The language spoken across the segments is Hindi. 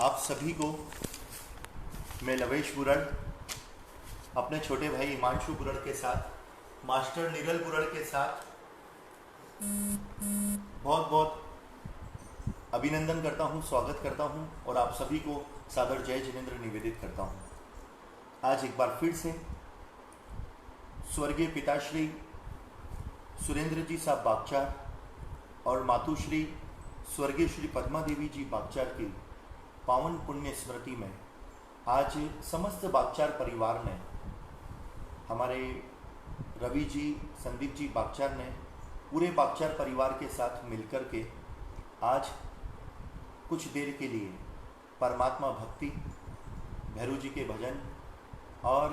आप सभी को मैं लवेश बुरड़ अपने छोटे भाई हिमांशु बुरड़ के साथ मास्टर निरल बुरड़ के साथ बहुत बहुत अभिनंदन करता हूं, स्वागत करता हूं और आप सभी को सादर जय जिनेंद्र निवेदित करता हूं। आज एक बार फिर से स्वर्गीय पिताश्री सुरेंद्र जी साहब बागचार और मातुश्री स्वर्गीय श्री पद्मा देवी जी बागचार की पावन पुण्य स्मृति में आज समस्त बागचार परिवार ने, हमारे रवि जी, संदीप जी बागचार ने पूरे बागचार परिवार के साथ मिलकर के आज कुछ देर के लिए परमात्मा भक्ति, भैरू जी के भजन और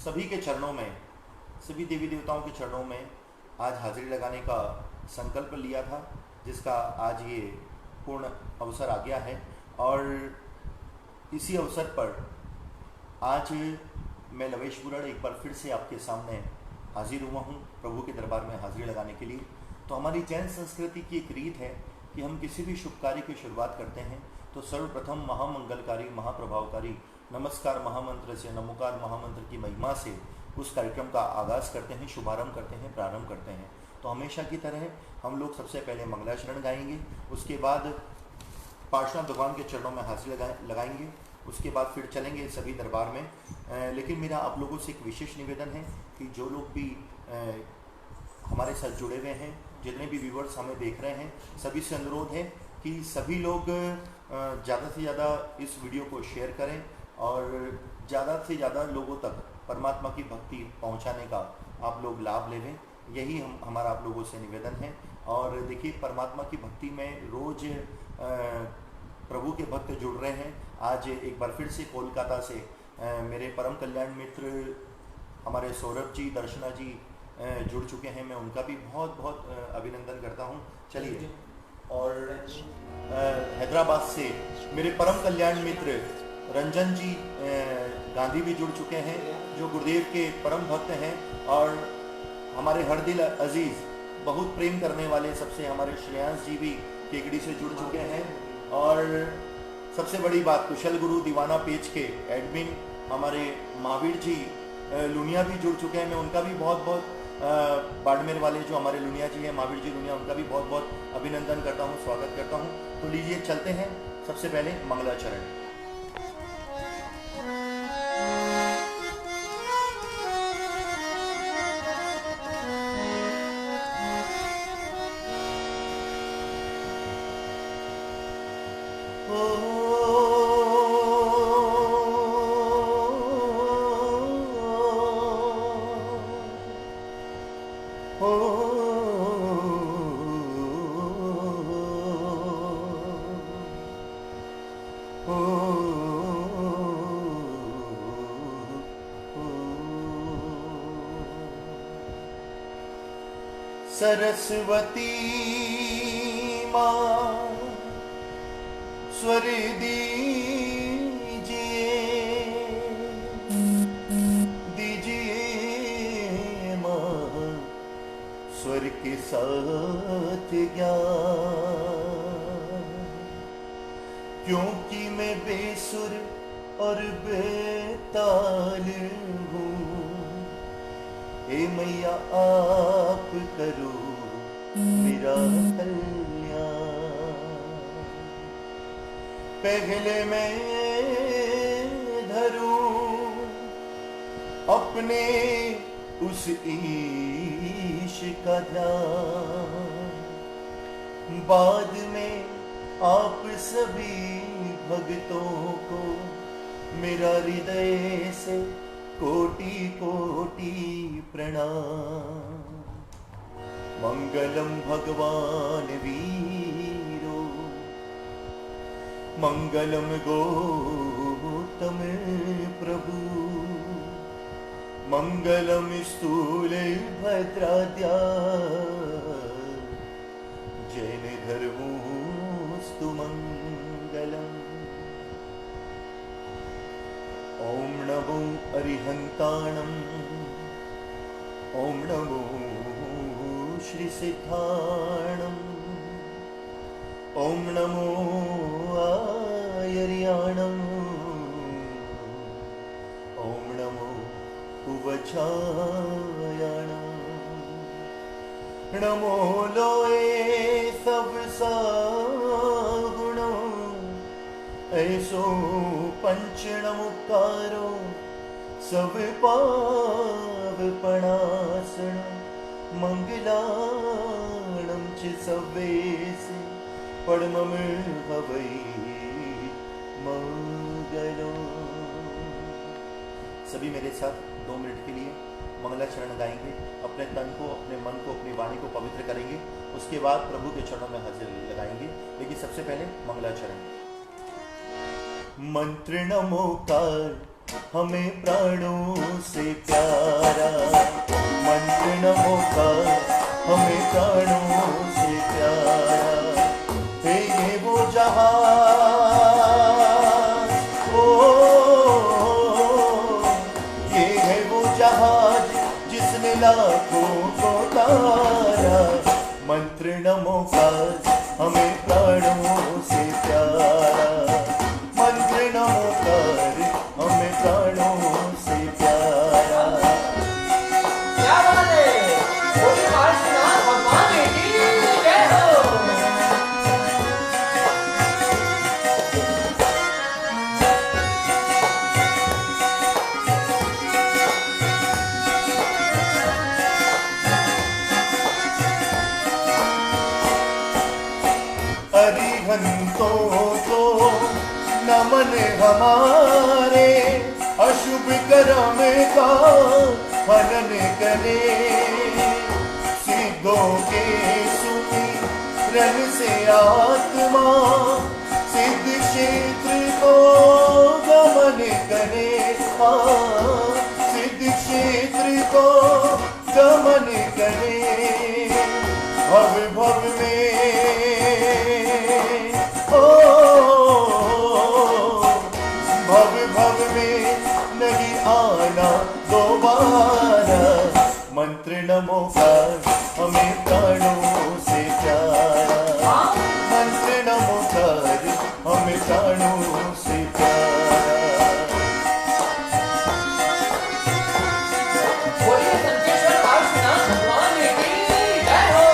सभी के चरणों में, सभी देवी देवताओं के चरणों में आज हाजिरी लगाने का संकल्प लिया था, जिसका आज ये पूर्ण अवसर आ गया है। और इसी अवसर पर आज मैं लवेश बुरड़ एक बार फिर से आपके सामने हाजिर हुआ हूँ प्रभु के दरबार में हाजिरी लगाने के लिए। तो हमारी जैन संस्कृति की एक रीत है कि हम किसी भी शुभ कार्य की शुरुआत करते हैं तो सर्वप्रथम महामंगलकारी, महाप्रभावकारी नमस्कार महामंत्र से, नमोकार महामंत्र की महिमा से उस कार्यक्रम का आगाज़ करते हैं, शुभारंभ करते हैं, प्रारंभ करते हैं। तो हमेशा की तरह हम लोग सबसे पहले मंगलाचरण गाएंगे, उसके बाद पार्श्वनाथ भगवान के चरणों में हाजिरी लगाएंगे, उसके बाद फिर चलेंगे सभी दरबार में। लेकिन मेरा आप लोगों से एक विशेष निवेदन है कि जो लोग भी हमारे साथ जुड़े हुए हैं, जितने भी व्यूवर्स हमें देख रहे हैं, सभी से अनुरोध है कि सभी लोग ज़्यादा से ज़्यादा इस वीडियो को शेयर करें और ज़्यादा से ज़्यादा लोगों तक परमात्मा की भक्ति पहुंचाने का आप लोग लाभ लें। यही हमारा आप लोगों से निवेदन है। और देखिए, परमात्मा की भक्ति में रोज़ प्रभु के भक्त जुड़ रहे हैं। आज एक बार फिर से कोलकाता से मेरे परम कल्याण मित्र हमारे सौरभ जी, दर्शना जी जुड़ चुके हैं। मैं उनका भी बहुत बहुत अभिनंदन करता हूं। चलिए, और हैदराबाद से मेरे परम कल्याण मित्र रंजन जी गांधी भी जुड़ चुके हैं, जो गुरुदेव के परम भक्त हैं और हमारे हर दिल अजीज़, बहुत प्रेम करने वाले सबसे हमारे श्रेयांश जी भी केकड़ी से जुड़ चुके हैं। और सबसे बड़ी बात, कुशल गुरु दीवाना पेज के एडमिन हमारे महावीर जी लुनिया भी जुड़ चुके हैं। मैं उनका भी बहुत बहुत बाड़मेर वाले जो हमारे लुनिया जी हैं, महावीर जी लुनिया, उनका भी बहुत बहुत अभिनंदन करता हूँ, स्वागत करता हूँ। तो लीजिए चलते हैं सबसे पहले मंगलाचरण। सरस्वती माँ स्वर दीजिए, दीजिए माँ स्वर के साथ ज्ञान, क्योंकि मैं बेसुर और बेताल हूँ। हे मैया आप करो मेरा कल्याण। पहले मैं धरूं अपने उस ईश का ध्यान, बाद में आप सभी भक्तों को मेरा हृदय से कोटि कोटि प्रणाम। मंगलम भगवान वीरो, मंगलम गौतम प्रभु, मंगलम स्थूल भद्राद्या, जैन धर्मोस्तु मंगलम। ओम नमो अरिहंताणम्, ओम नमो श्री सिद्धाणम्, ओम नमो छायाणा। नमो लोए सब सागुणो, ऐसो पंच नमुकारो सब पावपणासण। मंगलाणं च सवेसे परमं हवै मंगलो। सभी मेरे साथ 2 मिनट के लिए मंगलाचरण गाएंगे। अपने तन को, अपने मन को, अपनी वाणी को पवित्र करेंगे। उसके बाद प्रभु के चरणों में हाजिर लगाएंगे। लेकिन सबसे पहले मंगलाचरण। मंत्र नमोकार हमें प्राणों से प्यारा, मंत्र नमोकार हमें प्राणों से प्यारा। हे ये वो जहाज, ओ ये है वो जहाज जिसने लाखों को तारा। मंत्र नमोकार हमें प्राणों से प्यारा, मंत्र नमोकार हमें प्राणों से प्यारा। क्या बात है, बोलिए पार्श्वनाथ भगवान की जय हो। अरिहंतों को नमन हमारे, अशुभ कर्म का हनन करे। सिद्धों के सुमिरन से आत्मा सिद्ध क्षेत्र को गमन करे। सिद्ध क्षेत्र को गमन करे। भव भव में भव भव में नहीं आना दोबारा। मंत्र नमोकार हमें प्राणों से प्यारा, मंत्र नमोकार हमें प्राणों से प्यारा। बोलिए संकेश्वर पार्श्वनाथ भगवान की जय हो।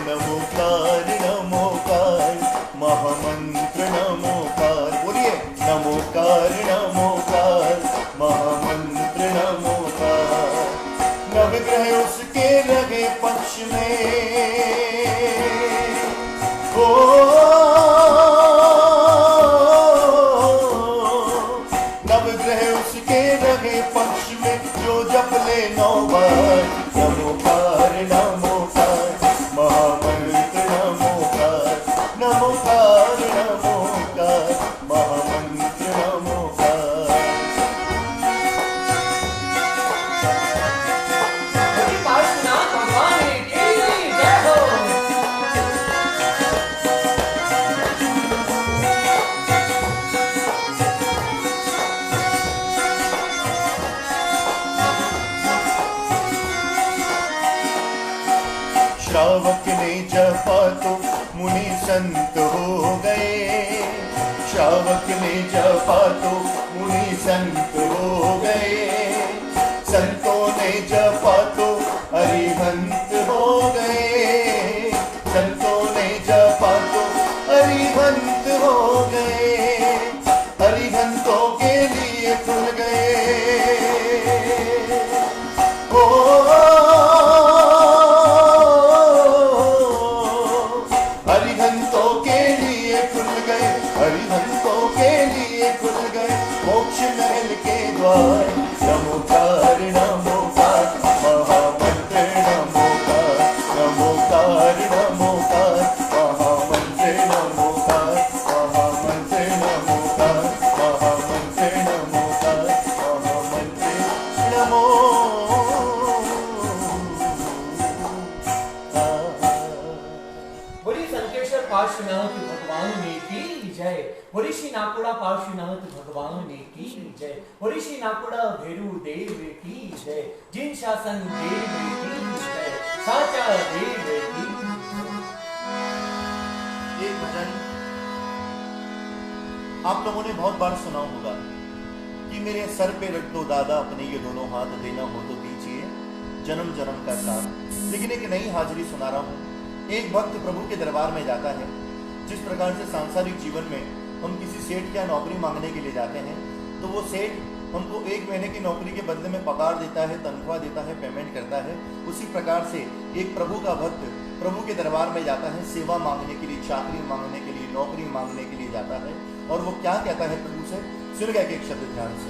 नमोकार नमोकार महामंत्र नमोकार। बोलिए नमोकार नमोकार महामंत्र नमोकार। नवग्रह उसके लगे पक्ष में, ओ नवग्रह उसके लगे पक्ष में जो जप ले 9 बार। नमोकार नमोकार महामंत्र नमोकार, नमोकार नमोकार महामंत्र नमोकार। बोलिए पार्श्वनाथ भगवान की जय हो। श्रावक ने जपा तो मुनि संत हो गए। श्रावक ने जपा तो मुनि संत हो गए। संतों ने जपा तो अरिहंत हो गए। संतों ने जपा तो अरिहंत हो गए। अरिहंतों के लिए खुल गए। ओ हरिहंतों के लिए खुल गए, हरिहंतों के लिए खुल गए मोक्ष महल के द्वार। नमोकार नमोकार महामंत्र नमोकार, नमोकार नमोकार महामंत्र नमोकार, महामंत्र नमोकार, महामंत्र नमोकार, महामंत्र नमो। बोलिए संकेश्वर पार्श्वनाथ भगवान की जय। बोलिए श्री नाकुड़ा पार्श्वनाथ भगवान की जय। बोलिए श्री नाकुड़ा भैरू देव की जय। जिन शासन देव की जय, साचा देव की। एक भजन आप लोगों ने बहुत बार सुना होगा कि मेरे सर पे रख दो दादा अपने ये दोनों हाथ, देना हो तो दीजिए जन्म जन्म का साथ। लेकिन एक नई हाजिरी सुना रहा हूँ। एक भक्त प्रभु के दरबार में जाता है। जिस प्रकार से सांसारिक जीवन में हम किसी सेठ या नौकरी मांगने के लिए जाते हैं तो वो सेठ हमको 1 महीने की नौकरी के बदले में पगार देता है, तनख्वाह देता है, पेमेंट करता है। उसी प्रकार से एक प्रभु का भक्त प्रभु के दरबार में जाता है, सेवा मांगने के लिए, चाकरी मांगने के लिए, नौकरी मांगने के लिए जाता है। और वो क्या कहता है प्रभु से, सुन गया कि एक शब्द ध्यान से,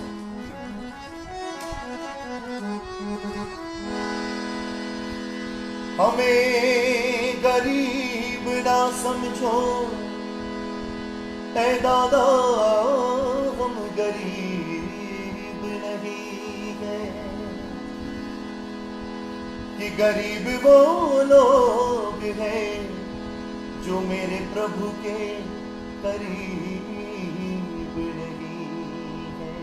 हमें गरीब ना समझो ऐ दादा, हम गरीब नहीं हैं, कि गरीब वो लोग हैं जो मेरे प्रभु के करीब नहीं है।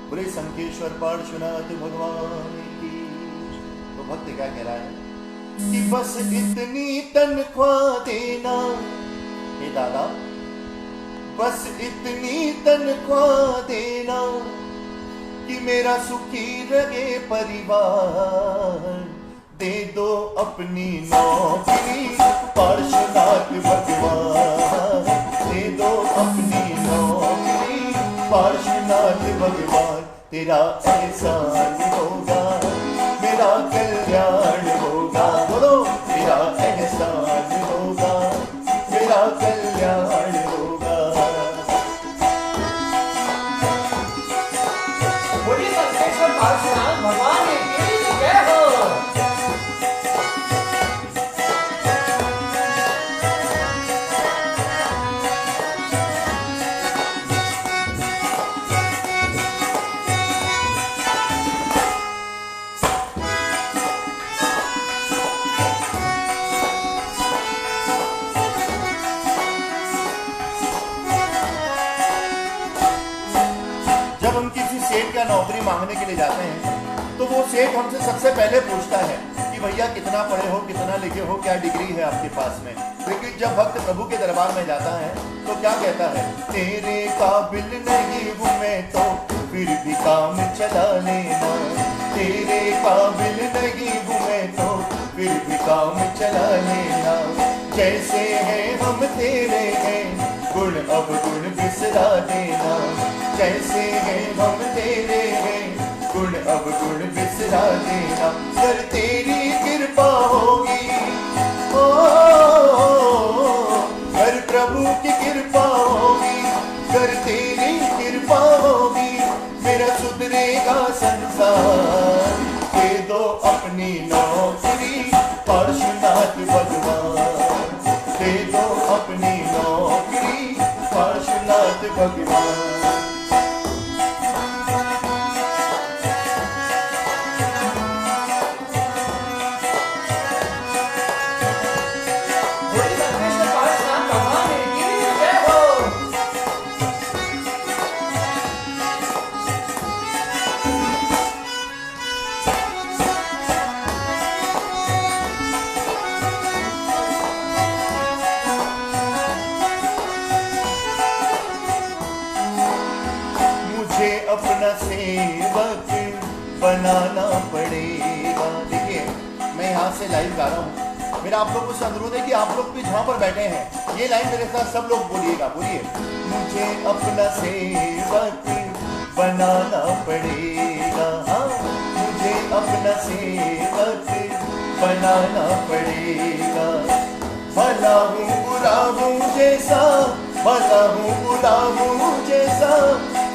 बोले संकेश्वर पार्श्वनाथ भगवान की। तो भक्त क्या कह रहा है कि बस इतनी तनख्वाह देना हे दादा, बस इतनी तनख्वाह देना कि मेरा सुखी रहे परिवार। दे दो अपनी नौकरी पार्श्वनाथ भगवान, दे दो अपनी नौकरी पार्श्वनाथ भगवान। तेरा एहसान होगा, मेरा कल्याण होगा। बोलो तेरा एहसान होगा, मेरा कल्याण होगा। बोलिए संकेश्वर पार्श्वनाथ भगवान की जय हो। जब हम किसी सेठ का नौकरी मांगने के लिए जाते हैं तो वो सेठ हमसे सबसे पहले पूछता है कि भैया कितना पढ़े हो, कितना लिखे हो, क्या डिग्री है आपके पास में। लेकिन जब भक्त प्रभु के दरबार में जाता है तो क्या कहता है, तेरे काबिल नहीं हूं मैं तो फिर भी काम चला लेना। तेरे काबिल नहीं हूं मैं तो फिर भी काम चला लेना। जैसे हैं हम तेरे हैं, गुण अवगुण बिसरा देना। जैसे हैं हम तेरे हैं, गुण अवगुण बिसरा देना। कर तेरी कृपा होगी, ओ कर प्रभु की कृपा होगी, कर तेरी कृपा होगी, मेरा सुधरेगा संसार। दे दो अपनी नौकरी पार्श्वनाथ भगवान, दे दो अपनी नौकरी पार्श्वनाथ भगवान। अपना सेवक बनाना पड़ेगा। देखिए मैं यहाँ से लाइव गा रहा हूँ, मेरा आप लोगों से अनुरोध है कि आप लोग भी जहाँ पर बैठे हैं ये लाइन मेरे साथ सब लोग बोलिएगा। बोलिए, मुझे अपना सेवक बनाना पड़ेगा। हाँ, मुझे अपना सेवक बनाना पड़ेगा। भला हूँ बुरा हूँ जैसा, भला हूँ बुरा हूँ जैसा,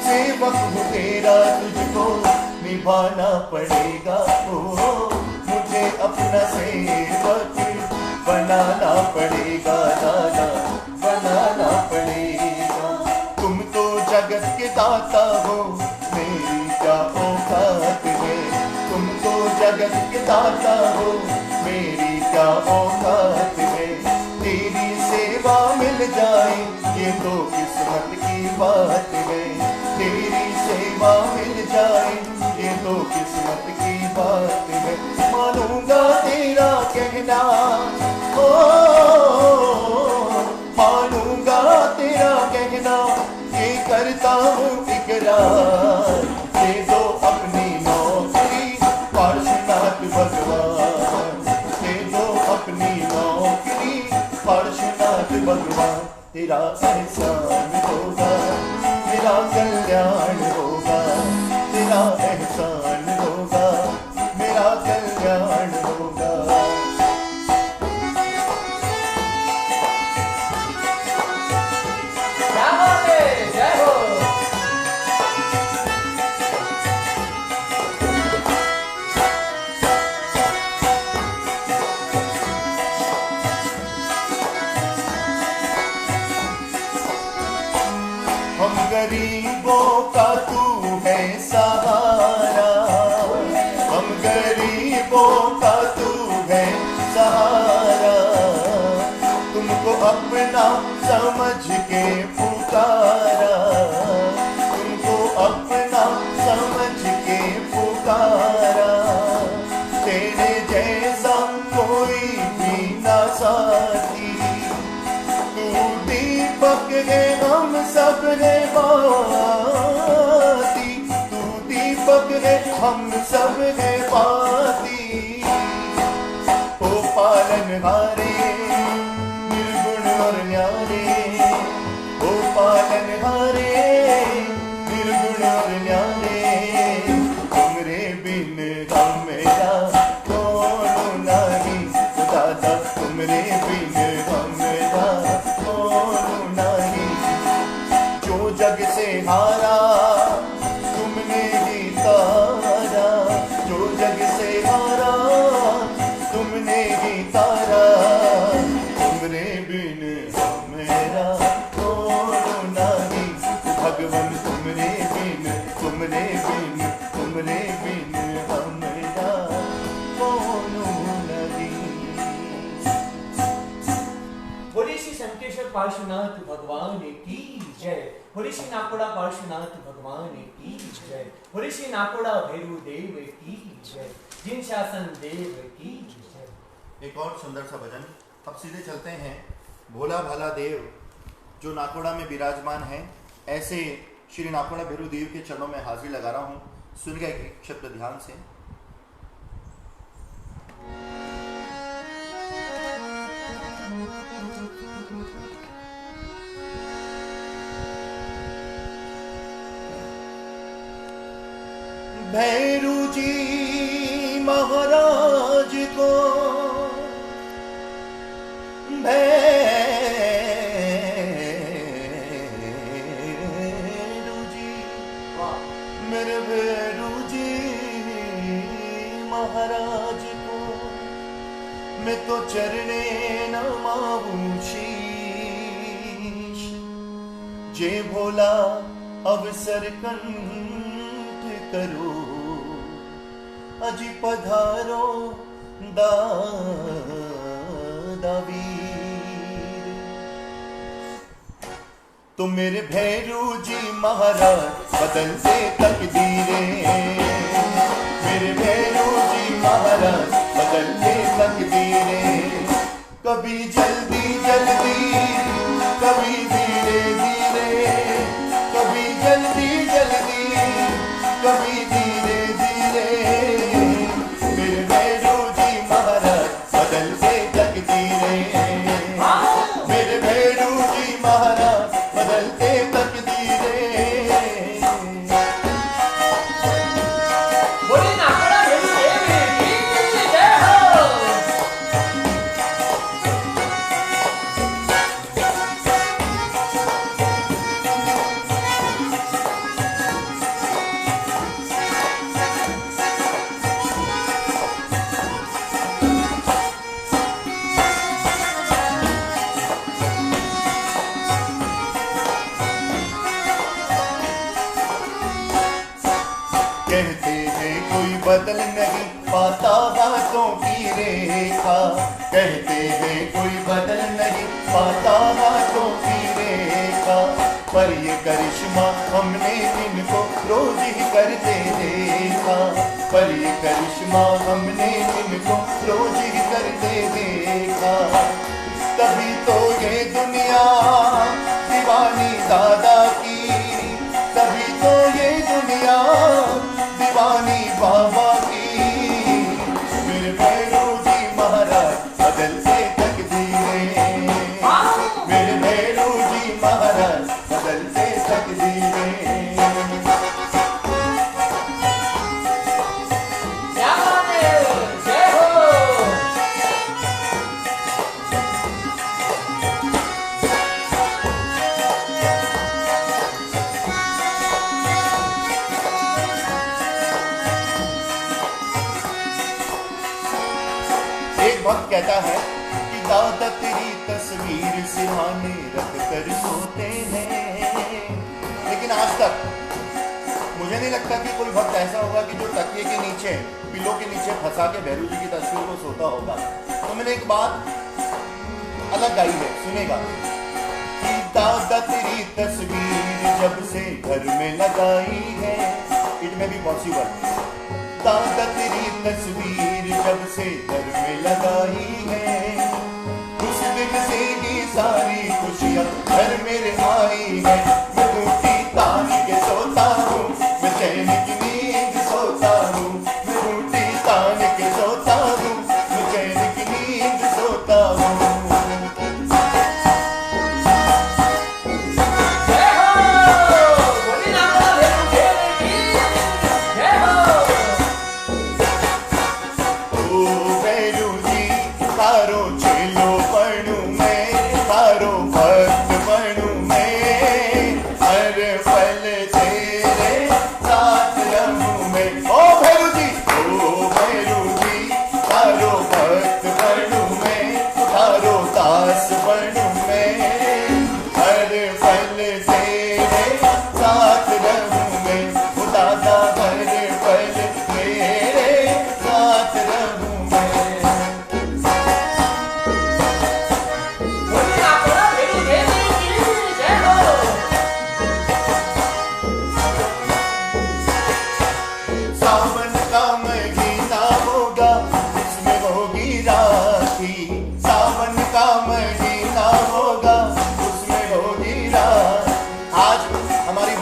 सेवक हूँ तेरा तुझको निभाना पड़ेगा। ओ मुझे अपना सेवक बनाना पड़ेगा, दादा बनाना पड़ेगा। तुम तो जगत के दाता हो, मेरी क्या औकात है। तुम तो जगत के दाता हो, मेरी क्या औकात है। तेरी सेवा मिल जाए ये तो किस्मत की बात है। तेरी सेवा मिल जाए ये तो किस्मत की बात है। मानूंगा तेरा कहना, ओ मानूंगा तेरा कहना, ये तेरा एहसान होगा, मेरा कल्याण होगा, तेरा एहसान होगा, मेरा कल्याण होगा। क्या बात है, जय हो। हम गरीबों का तू है सहारा, हम गरीबों का तू है सहारा, तुमको अपना समझ के पुकारा, तुमको अपना समझ के पुकारा, तेरे जैसा कोई भी ना साथी, तू दीपक है हम सब है बाती, तू दीपक है हम सब है बाती, ओ पालनहारे निर्गुण और न्यारे, ओ पालनहारे निर्गुण और न्यारे, तुमरे बिन हमेरा कौन नहीं, दादा तुमरे बिन हमेरा कौन नहीं, जो जग से हारा तुमने ही तारा, जो जग से हारा तुमने ही तारा, तुमरे बिन हमेरा कौन नहीं, भगवान तुमरे बिन तुमरे बिन तुमरे बिन हमेरा कौन नहीं। बोले श्री शंकेश्वर पार्श्वनाथ भगवान की जय, बोले श्री नाकोड़ा पार्श्वनाथ भगवान की जय, बोले श्री नाकोड़ा भैरू देव की जय, जिन शासन देव की जय। एक और सुंदर सा भजन। अब सीधे चलते हैं भोला भाला देव जो नाकोड़ा में विराजमान है, ऐसे श्री नाकोड़ा भैरू देव के चरणों में हाजिरी लगा रहा हूँ। सुनिएगा एक शब्द ध्यान से। भैरू जी महाराज को भैरू जी, मेरे भैरू जी महाराज को मैं तो चरणे नमाऊं शीश, जे भोला अवसर कंठ करो, अजी पधारो दावीर। तो मेरे भैरू जी महाराज बदलते तकदीरें, मेरे भैरू जी महाराज बदलते तकदीरें, कभी जल्दी जल्दी कभी धीरे धीरे, कभी जल्दी जल्दी कभी धीरे धीरे, मेरे भैरू जी महाराज बदलते तकदीरें, मेरे भैरू जी महाराज बदलते तकदीरें। बोले नाकोड़ा भैरू देव की जय हो। कहते हैं कोई बदल नहीं पाता हाथों की रेखा, कहते हैं कोई बदल नहीं पाता हाथों की रेखा, पर ये करिश्मा हमने इनको रोज ही करते देखा, पर ये करिश्मा हमने इनको रोज ही करते देखा, तभी तो ये दुनिया दीवानी दादा की, तभी तो ये दुनिया दीवानी बाबा की, मेरे भैरू जी महाराज बदलते तकदीरें, मेरे भैरू जी वक्त कहता है कि दादा तेरी तस्वीर सिरहाने रख कर सोते हैं। लेकिन आज तक मुझे नहीं लगता कि कोई वक्त ऐसा होगा कि जो तकिए के नीचे, पिलो के नीचे फंसा के भैरू जी की तस्वीर को सोता होगा। तो मैंने एक बात अलग गाई है, सुनेगा। कि दादा तेरी तस्वीर जब से घर में लगाई है, इट में भी पॉसिबल। दादा तेरी तस्वीर जब से घर में लगाई है, उस दिन से ही सारी खुशियां घर मेरे आई है। मैं रोटी तान के सोता हूँ, मैं चैन की नींद सोता हूँ। मैं रोटी तान के सोता हूँ, मैं चैन की नींद सोता हूँ।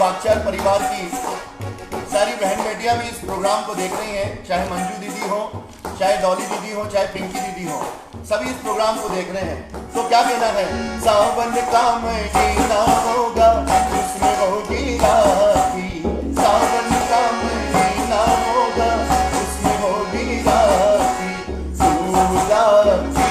बागचार परिवार की सारी बहन बेटियां भी इस प्रोग्राम को देख रही हैं, चाहे मंजू दीदी हो, चाहे डॉली दीदी हो, चाहे पिंकी दीदी हो, सभी इस प्रोग्राम को देख रहे हैं। तो क्या कहना है? सावन का महीना होगा, उसमें होगी राखी। सावन का महीना होगा, उसमें होगी राखी। तू राखी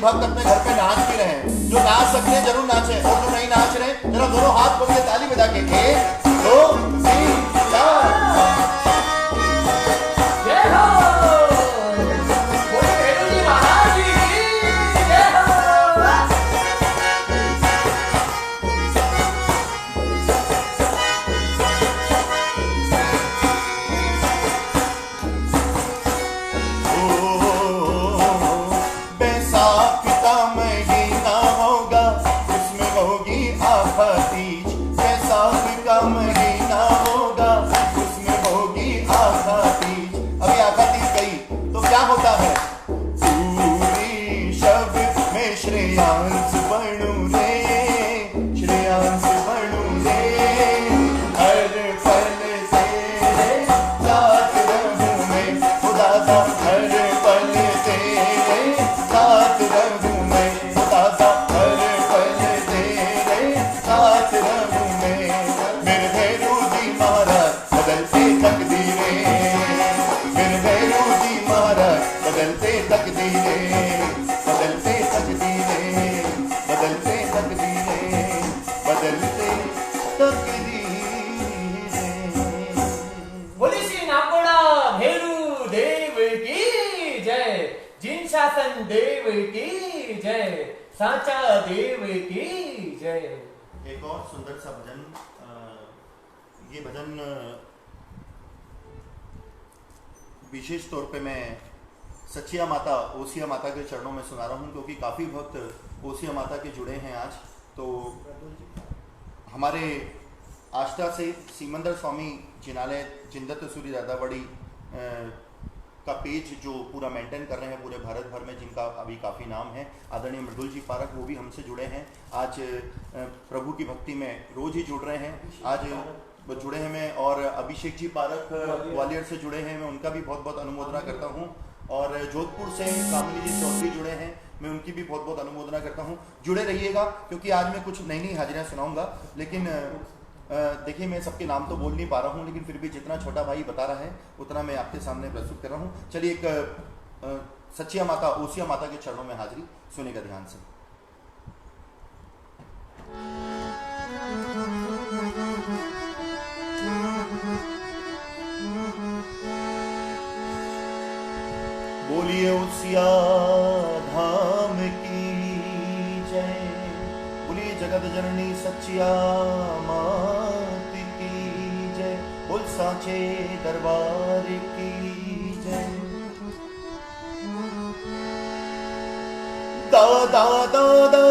भक्त अपने घर पे नाच भी रहे हैं। जो नाच सकते हैं जरूर नाचें, और जो नहीं नाच रहे जरा दोनों हाथ खोल के ताली बजा के 1 2 3 4। श्रेयांश बनू रे, हर पल तेरे साथ रहूं मैं। खुदा दा हर पल तेरे साथ रहूं मैं। खुदा दा हर पल तेरे साथ रहूं मैं। मेरे शीर्षासन देव की जय, साचा देव की जय। एक और सुंदर सा भजन, ये भजन विशेष तौर पे मैं सचिया माता ओसिया माता के चरणों में सुना रहा हूँ, क्योंकि काफ़ी भक्त ओसिया माता के जुड़े हैं आज। तो हमारे आष्टा से सीमंदर स्वामी जिनालय जिंदत सूरी दादावाड़ी का पेज जो पूरा मेंटेन कर रहे हैं पूरे भारत भर में, जिनका अभी काफ़ी नाम है, आदरणीय मृदुल जी पारक, वो भी हमसे जुड़े हैं। आज प्रभु की भक्ति में रोज ही जुड़ रहे हैं, आज जुड़े हैं मैं। और अभिषेक जी पारक ग्वालियर से जुड़े हैं, मैं उनका भी बहुत बहुत अनुमोदना करता हूँ। और जोधपुर से कामिनी जी चौधरी जुड़े हैं, मैं उनकी भी बहुत बहुत अनुमोदना करता हूँ। जुड़े रहिएगा, क्योंकि आज मैं कुछ नई नई हाजिरियाँ सुनाऊंगा। लेकिन देखिए, मैं सबके नाम तो बोल नहीं पा रहा हूँ, लेकिन फिर भी जितना छोटा भाई बता रहा है उतना मैं आपके सामने प्रस्तुत कर रहा हूँ। चलिए, एक सचिया माता ओसिया माता के चरणों में हाजिरी सुनेगा ध्यान से। बोलिए ओसिया धाम की जय, बोलिए जगत जननी सचिया मात की जय, बोल साचे दरबार की जय। दादा दादा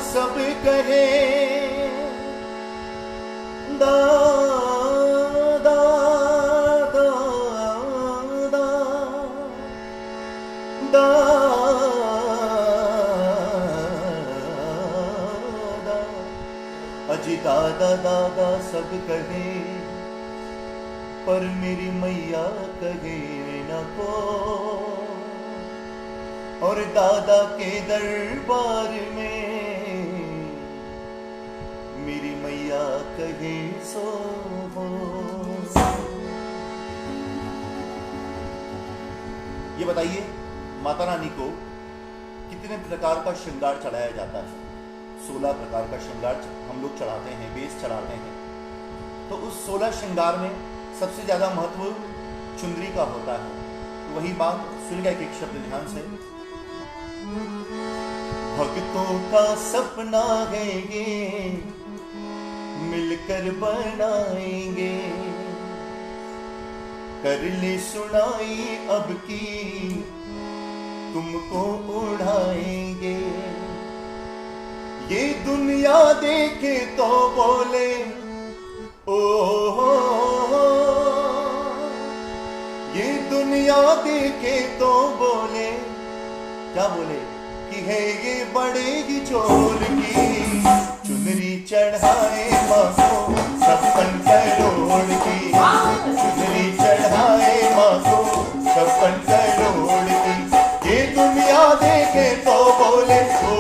सब कहे, दादा अजी दादा दादा सब कहे, पर मेरी मैया कहे न को। और दादा के दरबार में मेरी मैया कहे सो हो। ये बताइए, माता रानी को कितने प्रकार का श्रृंगार चढ़ाया जाता है? 16 प्रकार का श्रृंगार हम लोग चढ़ाते हैं, बेस चढ़ाते हैं। तो उस 16 श्रृंगार में सबसे ज्यादा महत्व चुंदरी का होता है। तो वही बात सुन गए, एक शब्द ध्यान से। भक्तों का सपना है ये, मिलकर बनाएंगे, कर ले सुनाई अब की तुमको उड़ाएंगे। ये दुनिया देखे तो बोले ओ हो, ये दुनिया देखे तो बोले, क्या बोले कि है ये बड़े जोर की, चुनरी चढ़ाए माँ को 56 करोड़ की, चुनरी चढ़ाए माँ को 56 करोड़ की। ये दुनिया देखे तो बोले ओ,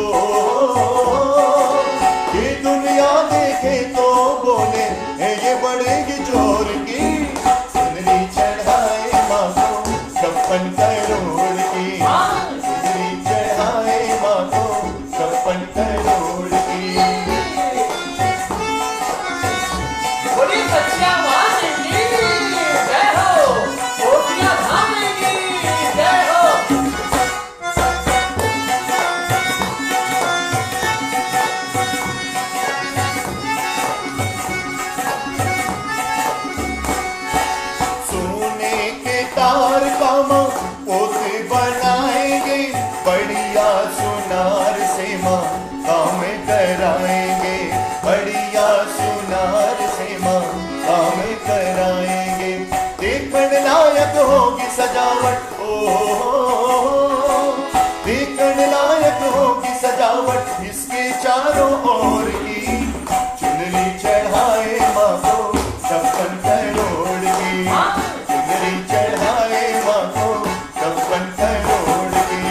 ये दुनिया देखे तो बोले है ये बड़े जोर की, चुनरी चढ़ाए माँ को 56 करोड़ की, चुनरी चढ़ाए माँ को 56 करोड़ की। बोलिए सच्चा माता की जय हो, ओसिया धाम की जय हो। सोने के तार का माँ पोते बनाएंगे, बढ़िया सुनार से माँ काम कराएंगे, बढ़िया सुनार से माँ काम कराएंगे। देखने लायक होगी सजावट ओ, देखने लायक होगी सजावट इसके चारों ओर की, चुनरी चढ़ाए माँ को 56 करोड़ की, चुनरी चढ़ाए माँ को 56 करोड़ की।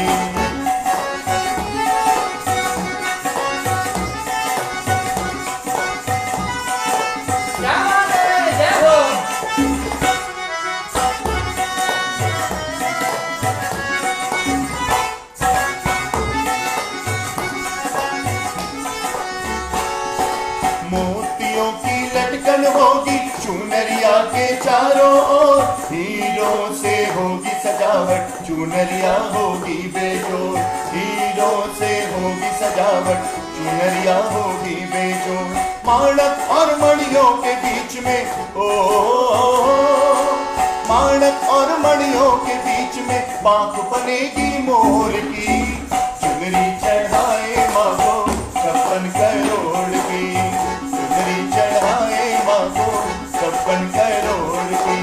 क्या बात है, जय हो। मोतियों की लटकन होगी चुनरिया के चारों ओर, हीरों से होगी सजावट, चुनरिया होगी बेजोड़। हीरों से होगी सजावट, चुनरिया होगी बेजोड़। माणक और मणियों के बीच में माणक और मणियों के बीच में बांक बनेगी मोर की। चुनरी चढ़ाए माँ को 56 करोड़ की। चुनरी चढ़ाए माँ को 56 करोड़ की।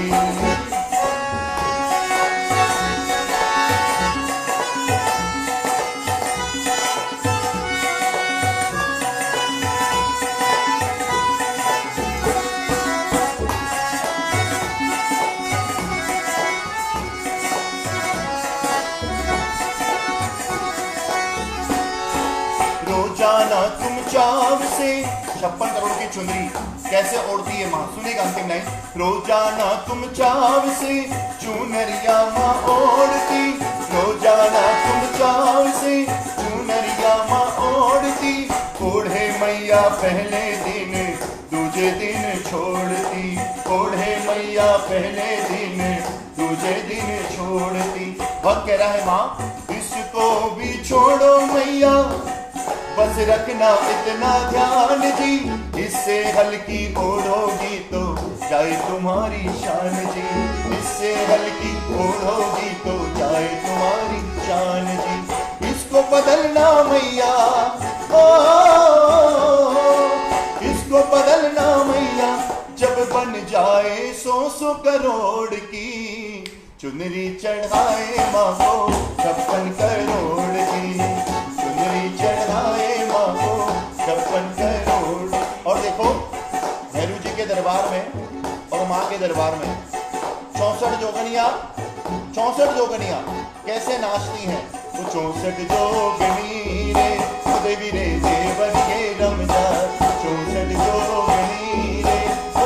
रोजाना तुम चाव से 56 करोड़ की चुनरी कैसे ओढ़ती है माँ, सुनेगा अंतिम लाइन। रोजाना तुम चाव से चुनरिया माँ ओढ़ती। रोजाना तुम चाव से चुनरिया माँ ओढ़ती। ओढ़े मैया पहले दिन दूजे दिन छोड़ती। ओढ़े मैया पहले दिन दूजे दिन छोड़ती। भक्त कह रहा है माँ इसको भी छोड़ो मैया, बस रखना इतना ध्यान जी। इससे हल्की ओढ़ोगी तो जाए तुम्हारी शान जी। इससे हल्की ओढ़ोगी तो जाए तुम्हारी शान जी। इसको बदलना मैया, इसको बदलना मैया, जब बन जाए 100 करोड़ की। चुनरी चढ़ाए माँ को 56 करोड़ की। चुनरी चढ़ाए माँ को 56 करोड़। और देखो भैरू जी के दरबार में और माँ के दरबार में 64 जोगनियाँ कैसे नाचती हैं। वो 64 जोगनी रे देवी रे देवरिये रमजा। 64 जोगनी रे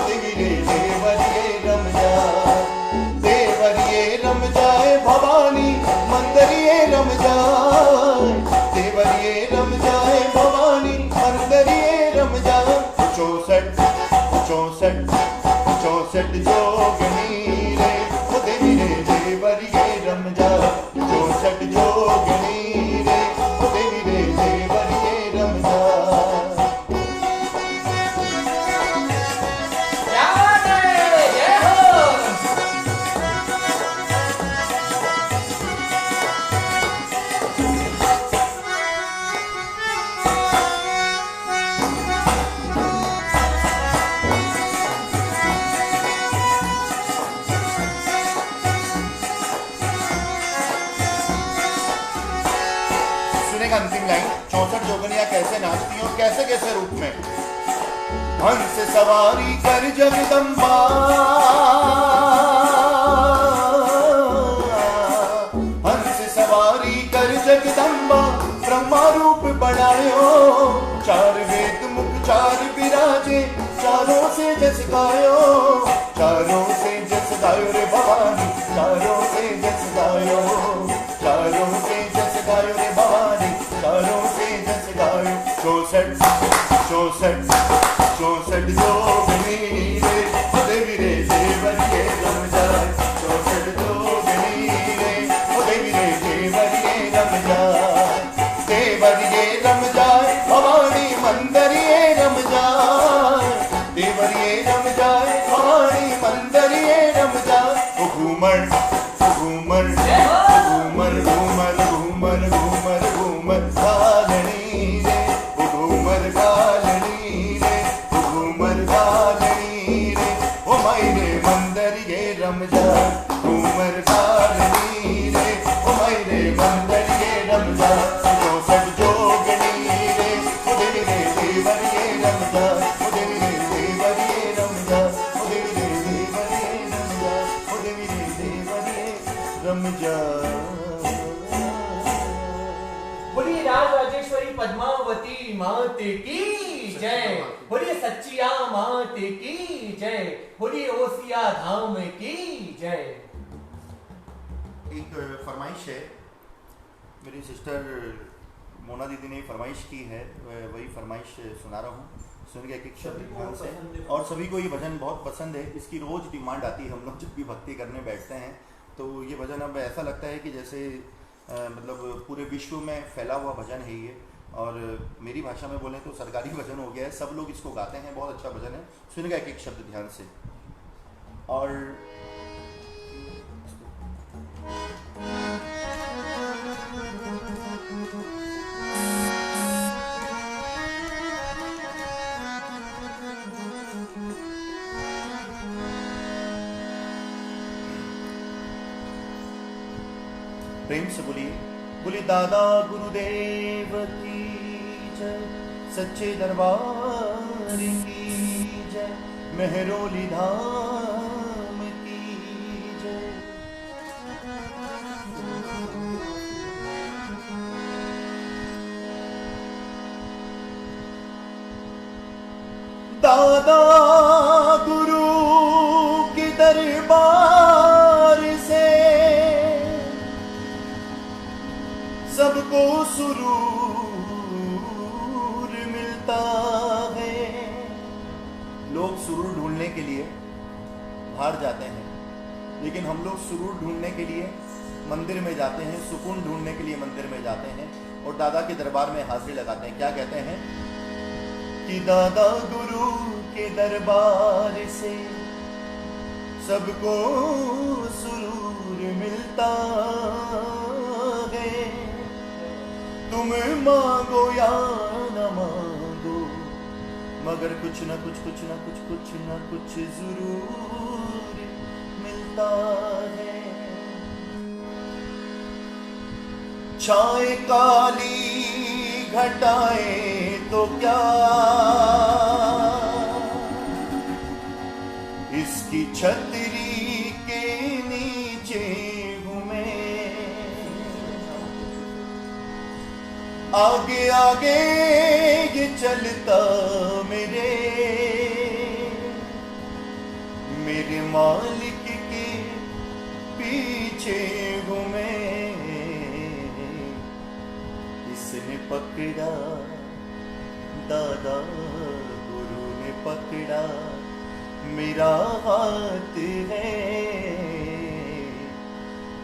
देवी रे देवरिये रमजा। देवरिये रम जाए भवानी मंदरिये रम जाए। देवरिये रम जाए भवानी मंदरिये रम जाए। 64 जोगनी रे वो देवी रे देवरिये रम जाए। 64 जोगनी रे वो देवी रे देवरिये रम जाए। अंतिम लाइन 64 जोगनियां कैसे नाचती हैं और कैसे कैसे रूप में। हंस सवारी कर जगदम्बा, हंस सवारी कर जगदम्बा, ब्रह्मा रूप बनायो। 4 वेद मुख 4 विराजे, चारों से जस गायो। चारों से जस गायो रे भवानी, चारों से जस गायो। चारों से जस गायो रे भवानी, चारों से जस गायो। 64 जोगनी रे देवी रे देवरिये रम जाए। 64 जोगनी रे देवी रे देवरिये रम जाए। देवरिये रम जाए भवानी मंदरिये रम जाए। देवरिये रम जाए भवानी मंदरिये रम जाए। ओ घूमर घूमर घूमर घूमर घूमर घूमर घूमर गालनी रे। ओ घूमर गालनी रे, ओ घूमर गालनी रे। ओ मायरे मंदरिये रम जाए। घूमर गालनी रे, ओ मायरे मंदरिये रम जाए। 64 जोगनी रे ओ देवी रे देवरिये रम जाए। ओ देवी रे देवरिये रम जाए। ओ देवी रे देवरिये रम जाए। ओ देवी रे देवरिये रम जाए। बोलिए राज राजेश्वरी पद्मावती माते की जय। बोलिए सच्चिया माते की जय। बोलिए ओसिया धाम की जय। एक फरमाइश है, मेरी सिस्टर मोना दीदी ने फरमाइश की है, वही फरमाइश सुना रहा हूँ। सुन के एक शब्द ध्यान से। और सभी को ये भजन बहुत पसंद है, इसकी रोज डिमांड आती है। हम लोग जब भी भक्ति करने बैठते हैं तो ये भजन अब ऐसा लगता है कि जैसे मतलब पूरे विश्व में फैला हुआ भजन है ये। और मेरी भाषा में बोलें तो सरकारी भजन हो गया है, सब लोग इसको गाते हैं, बहुत अच्छा भजन है। सुनेगा एक एक शब्द ध्यान से। और प्रेम से बोलिए, बोली दादा गुरुदेव की जय, सच्चे दरबार की जय, मेहरोली धाम की जय। दादा गुरु के दरबार से सबको सुरूर मिलता है। लोग सुरूर ढूंढने के लिए बाहर जाते हैं, लेकिन हम लोग सुरूर ढूंढने के लिए मंदिर में जाते हैं, सुकून ढूंढने के लिए मंदिर में जाते हैं और दादा के दरबार में हाजिरी लगाते हैं। क्या कहते हैं कि दादा गुरु के दरबार से सबको सुरूर मिलता है। तुम मांगो या न मांगो, मगर कुछ न कुछ जरूर मिलता है। छाए काली घटाएं तो क्या इसकी छतरी के नीचे घूमे। आगे आगे ये चलता मेरे मालिक के पीछे घूमे। इसने पकड़ा, दादा गुरु ने पकड़ा मेरा हाथ है,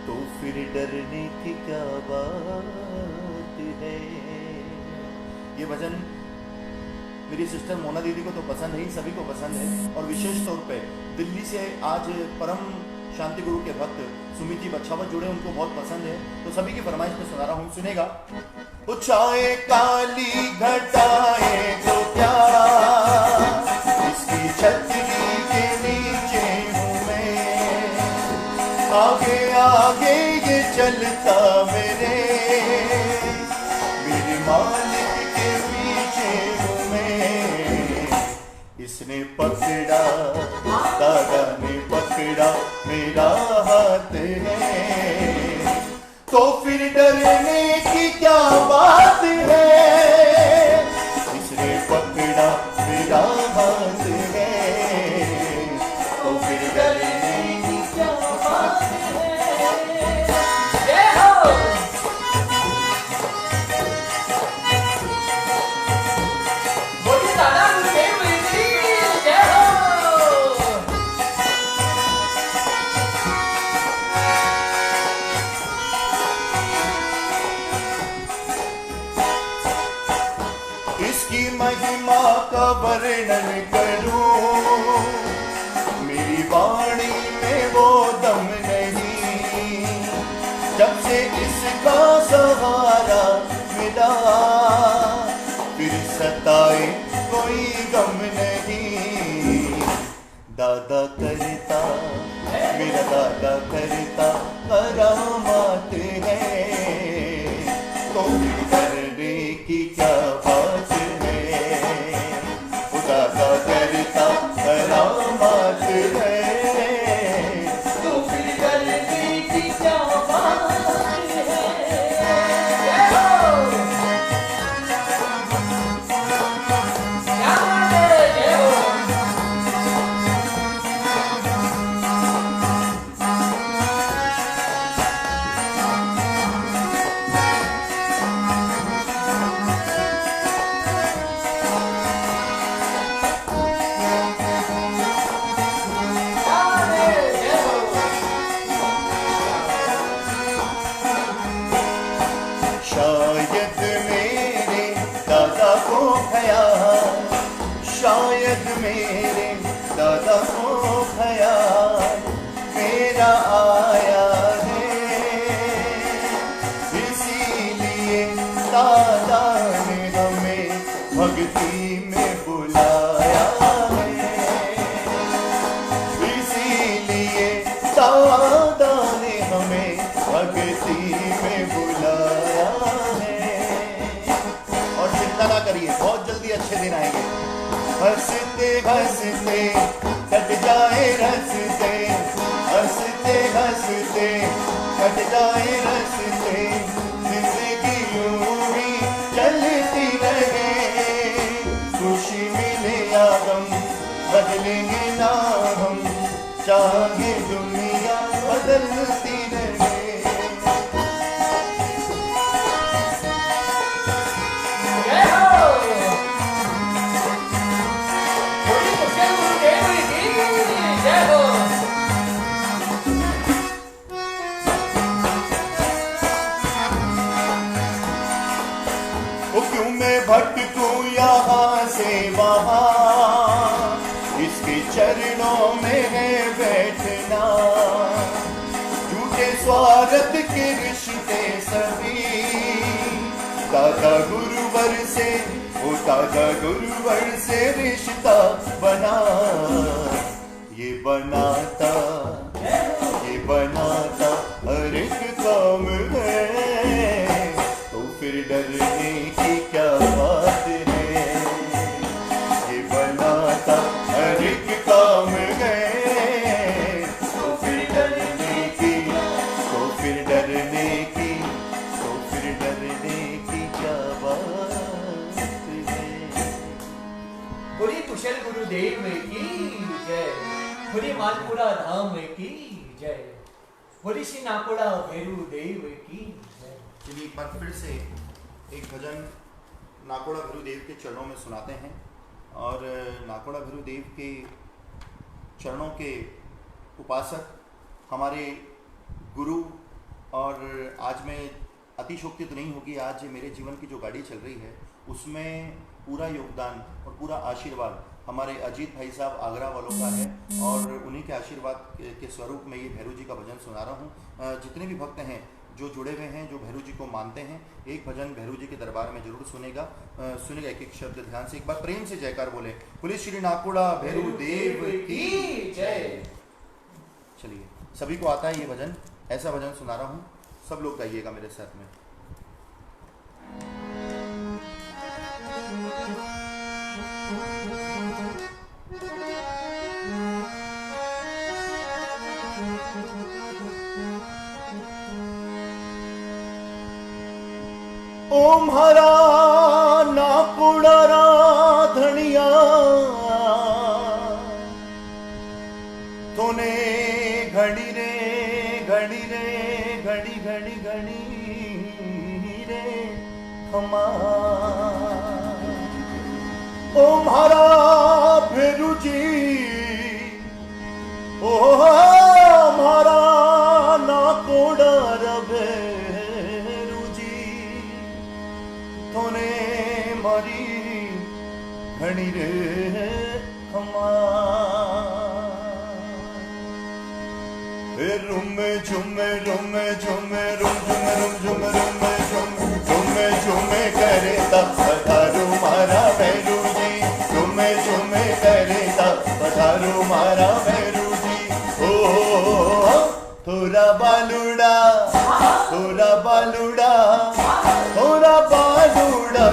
तो फिर डरने की क्या बात है। ये भजन मेरी सिस्टर मोना दीदी को तो पसंद है ही, सभी को पसंद है। और विशेष तौर पे दिल्ली से आज परम शांति गुरु के भक्त सुमित जी बच्छावत जुड़े, उनको बहुत पसंद है, तो सभी की फरमाइश में सुना रहा हूँ, सुनेगा। उचाए काली घटाए तो क्या इसकी छतरी के नीचे हूँ मैं। आगे आगे ये चलता मेरे मालिक के पीछे हूँ मैं। इसने पकड़ा, दादा ने पकड़ा मेरा हाथ है, तो फिर डरने की क्या बात है। इसने पकड़ा मेरा हाथ है, तो फिर डरने की क्या बात है। महिमा का वर्णन करूं, मेरी वाणी में वो दम नहीं। जब से इसका सहारा मिला, फिर सताए कोई गम नहीं। दादा करता, मेरा दादा करता करामात है, तो करने की क्या बात है। करामात है, तो फिर करने की क्या बात है। हंसते हंसते कट जाए रस्ते, हंसते हंसते कट जाए रस्ते, जिंदगी यूं ही चलती रहे, खुशी मिले या गम बदलेंगे ना हम, चाहे दुनिया बदलती रहे। क्यों मैं भटकूं यहाँ से वहाँ, इसके चरणों में है बैठना, झूठे स्वार्थ के रिश्ते सभी, दादा गुरुवर से वो दादा गुरुवर से रिश्ता बना, ये बनाता हर एक काम है, तो फिर डरने की क्या बात है, ये बनाता हर एक काम है, तो फिर डरने की क्या बात है। बोली कुशल गुरुदेव की जय, बोली मालपुरा धाम की जय, बोली श्री नाकोड़ा भैरू देव की जय। चलिए एक बार फिर से एक भजन नाकोड़ा भैरू देव के चरणों में सुनाते हैं, और नाकोड़ा भैरू देव के चरणों के उपासक हमारे गुरु, और आज मैं अतिशोक्ति तो नहीं होगी, आज मेरे जीवन की जो गाड़ी चल रही है उसमें पूरा योगदान और पूरा आशीर्वाद हमारे अजीत भाई साहब आगरा वालों का है, और उन्हीं के आशीर्वाद के स्वरूप में ये भैरू जी का भजन सुना रहा हूँ। जितने भी भक्त हैं जो जुड़े हुए हैं, जो भैरू जी को मानते हैं, एक भजन भैरू जी के दरबार में जरूर सुनेगा। एक एक शब्द ध्यान से, एक बार प्रेम से जयकार बोले, पुलिस श्री नाकोड़ा भैरू देव की जय। चलिए, सभी को आता है ये भजन, ऐसा भजन सुना रहा हूँ, सब लोग गाइएगा मेरे साथ में। ओम हरा नाकोड़ा राधनिया, तूने घड़ी रे घड़ी रे हमा। ओम हरा भैरू जी, ओम हरा नाकोड़ा भैरू जी, तूने मारी घड़ी रे हमा। रुम झुम करे पधारो मारा भैरू जी, झुम करे पधारो मारा भैरू जी। ओ थोड़ा बालूड़ा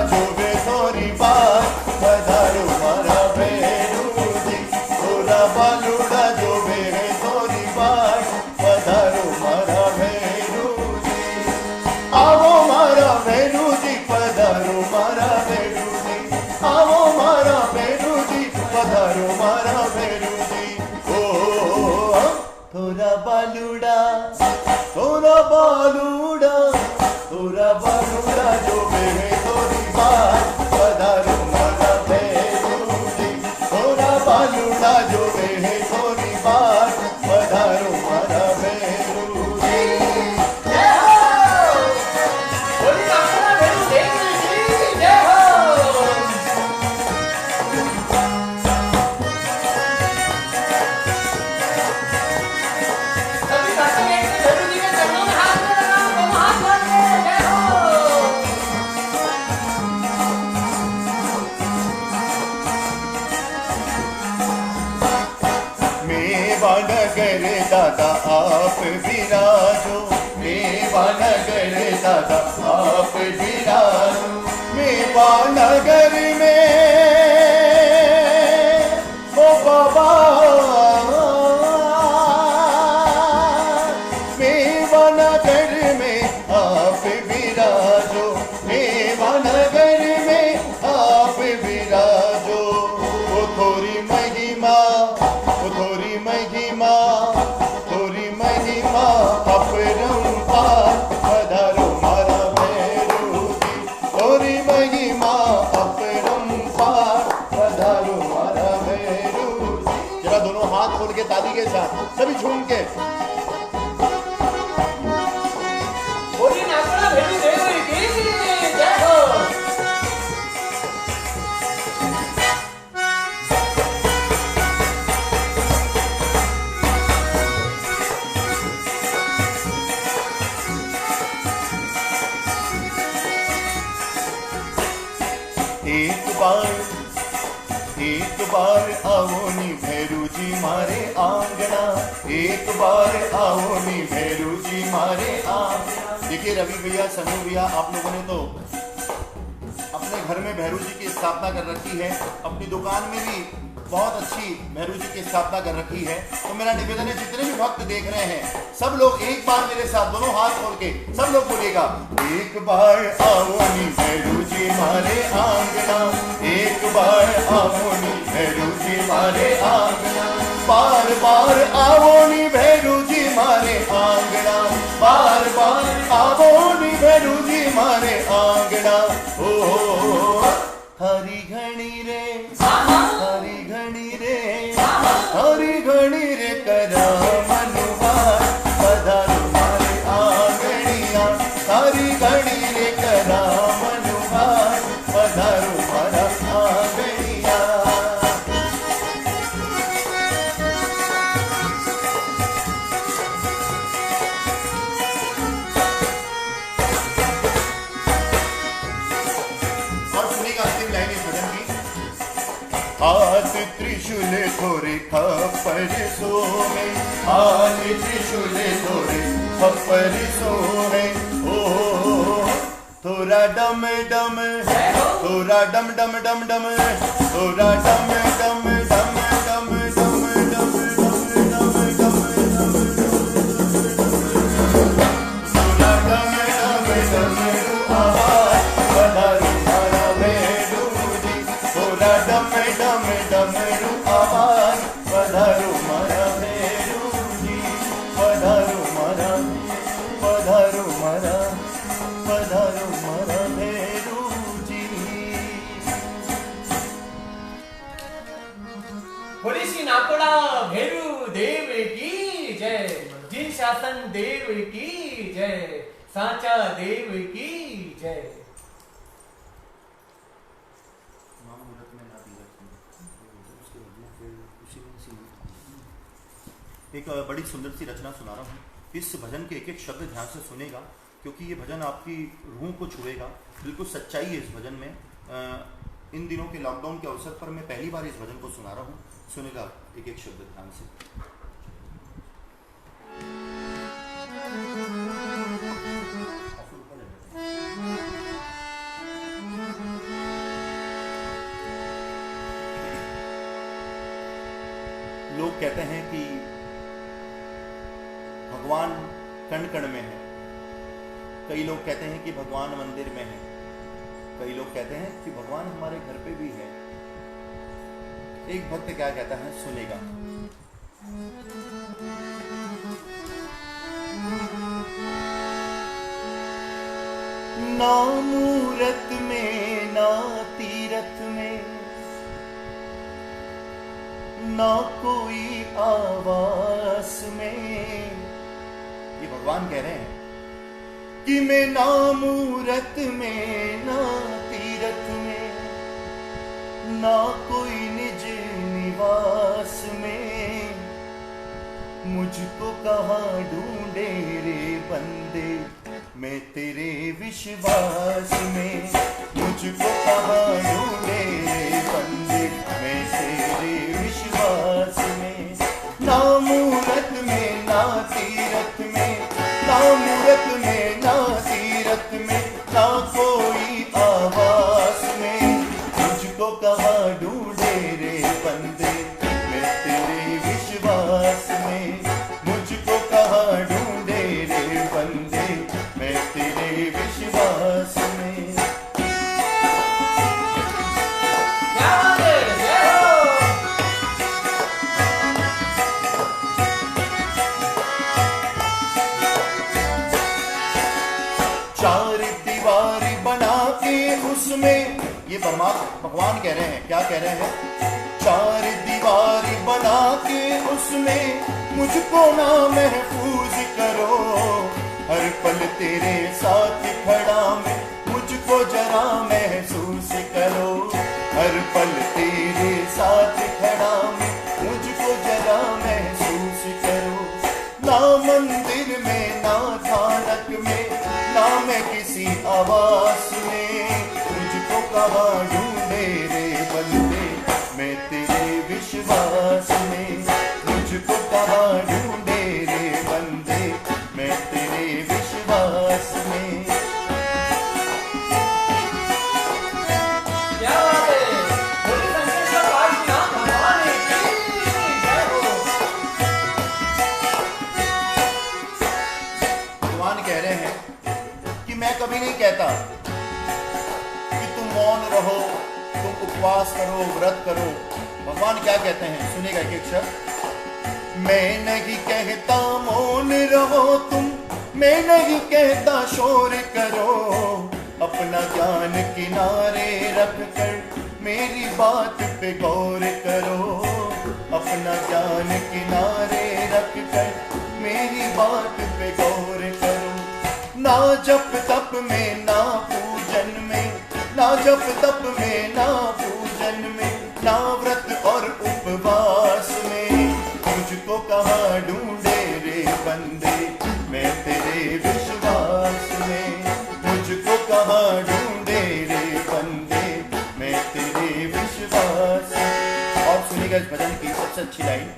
जो बे थोड़ी बात, पधारो मारा भैरू जी। थोड़ा बालूड़ा जो बे थोड़ी बात, पधारो मारा भैरू जी। आवो मारा भैरू जी, पधारो मारा भैरू जी। आवो मारा भैरू जी, पधारो मारा भैरू जी। ओ थोड़ा बालूड़ा जो बे थोड़ी बात, पधारो मारा भैरू जी। थोड़ा बालूड़ा जो बे थोड़ी बात, पधारो मारा भैरू जी। नगर दादा आप विराजो, मेवा नगर दादा आप विराजो। मेवा नगर में हाथ खोल के ताली के साथ सभी झूम के। बोली नाकोड़ा भेरू देव की जय हो। एक बार आओ नी भैरू जी मारे आंगना, एक बार आओ नी भैरू जी मारे आंगना। देखिए रवि भैया, सनू भैया, आप लोगों ने तो अपने घर में भैरू जी की स्थापना कर रखी है, अपनी दुकान में भी बहुत अच्छी भैरू जी की स्थापना कर रखी है। तो मेरा निवेदन है जितने भी भक्त देख रहे हैं सब लोग एक बार मेरे साथ दोनों हाथ खोल के सब लोग बोलेगा, एक बार आओ नी भैरू जी मारे आंगना, एक बार आओ नी भैरू जी मारे आंगना, बार बार आओ नी भैरू जी मारे आंगना, बार बार आओ नी भैरू जी मारे आंगना। ओ हरी घणी रे, हरी घणी रे, हरी घणी रे करा मनुहार, पधारो मारे आंगणिया, हरी घणी रे करा मनुहार, पधारो मारा आंगणिया। हाथ त्रिशूल थोरे खप्पर सोहे, हाथ त्रिशूल थोरे खप्पर सोहे, ओ थोरा डम डम, थोरा डम डम डम डम, थोरा डम डम डम डम डम डम डम डम डम डम, थोरा डम डम डम आवाज, पधारो मारा भैरू जी, थोरा डम डम डमरू आवाज, पधारो मारा भैरू जी, पधारो मारा, पधारो मारा, पधारो मारा भैरू जी। बोली श्री नाकोड़ा भेरू देव की जय, जिन शासन देव की जय, साचा देव की जय। एक बड़ी सुंदर सी रचना सुना रहा हूँ। इस भजन के एक एक शब्द ध्यान से सुनेगा, क्योंकि ये भजन आपकी रूह को छुएगा। बिल्कुल सच्चाई है इस भजन में। इन दिनों के लॉकडाउन के अवसर पर मैं पहली बार इस भजन को सुना रहा हूँ। सुनेगा एक एक शब्द ध्यान से। लोग कहते हैं कि भगवान कण कण में है, कई लोग कहते हैं कि भगवान मंदिर में है, कई लोग कहते हैं कि भगवान हमारे घर पे भी है। एक भक्त क्या कहता है सुनेगा। ना मूरत में ना तीरथ में, ना कोई आवास में। ये भगवान कह रहे हैं कि मैं ना मूरत में ना तीरथ में, ना कोई निज निवास में, मुझको कहाँ ढूंढे रे बंदे मैं तेरे विश्वास में, मुझको कहाँ ढूंढे रे बंदे मैं तेरे विश्वास में। ना मूरत में ना तीरथ में, ना मूरत में ना तीरथ में, ना कोई आवास में, मुझको कहाँ ढूंढे रे बंदे मैं तेरे विश्वास में, मुझको कहाँ ढूंढे रे बंदे मैं तेरे विश्वास में। चार दीवारी बना के उसमें, ये भगवान कह रहे हैं, क्या कह रहे हैं? चार दीवार बना के उसमें मुझको ना महफूज करो। हर पल तेरे साथ खड़ा मैं, मुझको जरा महसूस करो। हर पल तेरे साथ खड़ा मैं, मुझको जरा महसूस करो। ना मंदिर में ना थानक में, ना मैं किसी आवास में, मुझको कहाँ ढूंढे रे बंदे मैं तेरे विश्वास में। मुझको कहाँ ढूंढे रे बंदे मैं तेरे विश्वास में। क्या बात है, बोले संकेश्वर काशीनाथ भगवान की जय हो। भगवान कह रहे हैं कि मैं कभी नहीं कहता कि तुम मौन रहो, तुम उपवास करो, व्रत करो। भगवान क्या कहते हैं, सुनेगा एक एक शब्द। मैं नहीं कहता मौन रहो तुम, मैं नहीं कहता शोर करो। अपना ज्ञान किनारे रख कर मेरी बात पे गौर करो। अपना ज्ञान किनारे रख कर मेरी बात पे गौर करो। ना जप तप में ना पूजन में, ना जप तप में ना पूजन में, ना व्रत और उपवास में, मुझको कहाँ ढूंढे रे बंदे मैं तेरे विश्वास में। मुझको कहाँ ढूंढे रे बंदे मैं तेरे विश्वास में। और सुनिएगा इस भजन की सबसे अच्छी लाइन।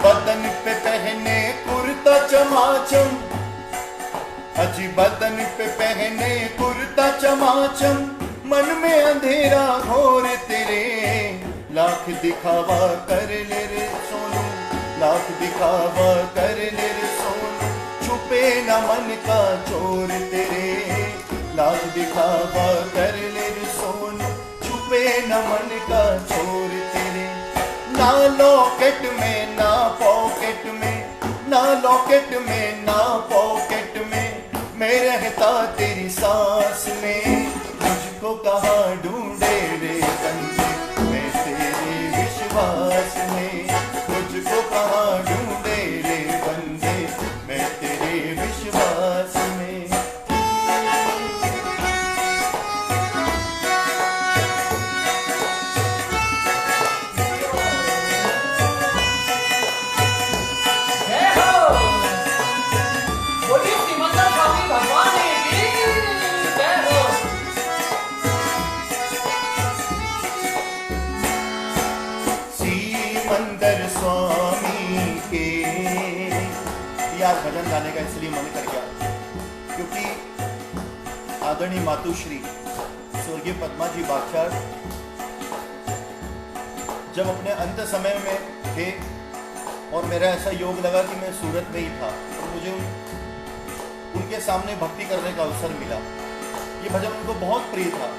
बदन पे पहने कुर्ता चमाचम, अजी बदन पे पहने कुर्ता चमाचम, मन में अंधेरा घोर तेरे। लाख दिखावा कर ले रे सोनू, लाख दिखावा कर ले रे सोनू, छुपे न मन का चोर तेरे। लाख दिखावा कर ले रे सोनू, छुपे न मन का चोर तेरे। ना लॉकेट में ना पॉकेट में, ना लॉकेट में ना पॉकेट में, मैं रहता तेरी सांस में। मुझको कहाँ ढूंढे रे बंदे मैं तेरे विश्वास में। मुझको कहाँ ढूंढे रे बंदे मैं तेरे विश्वास में। जय हो, बोलिए श्रीमंतर स्वामी भगवान की जय हो। श्रीमंदर स्वामी के यार भजन गाने का इसलिए मन कर गया क्योंकि आदरणीय मातुश्री स्वर्गीय पद्मा जी बागचार जब अपने अंत समय में थे और मेरा ऐसा योग लगा कि मैं सूरत में ही था और मुझे उनके सामने भक्ति करने का अवसर मिला। ये भजन उनको बहुत प्रिय था,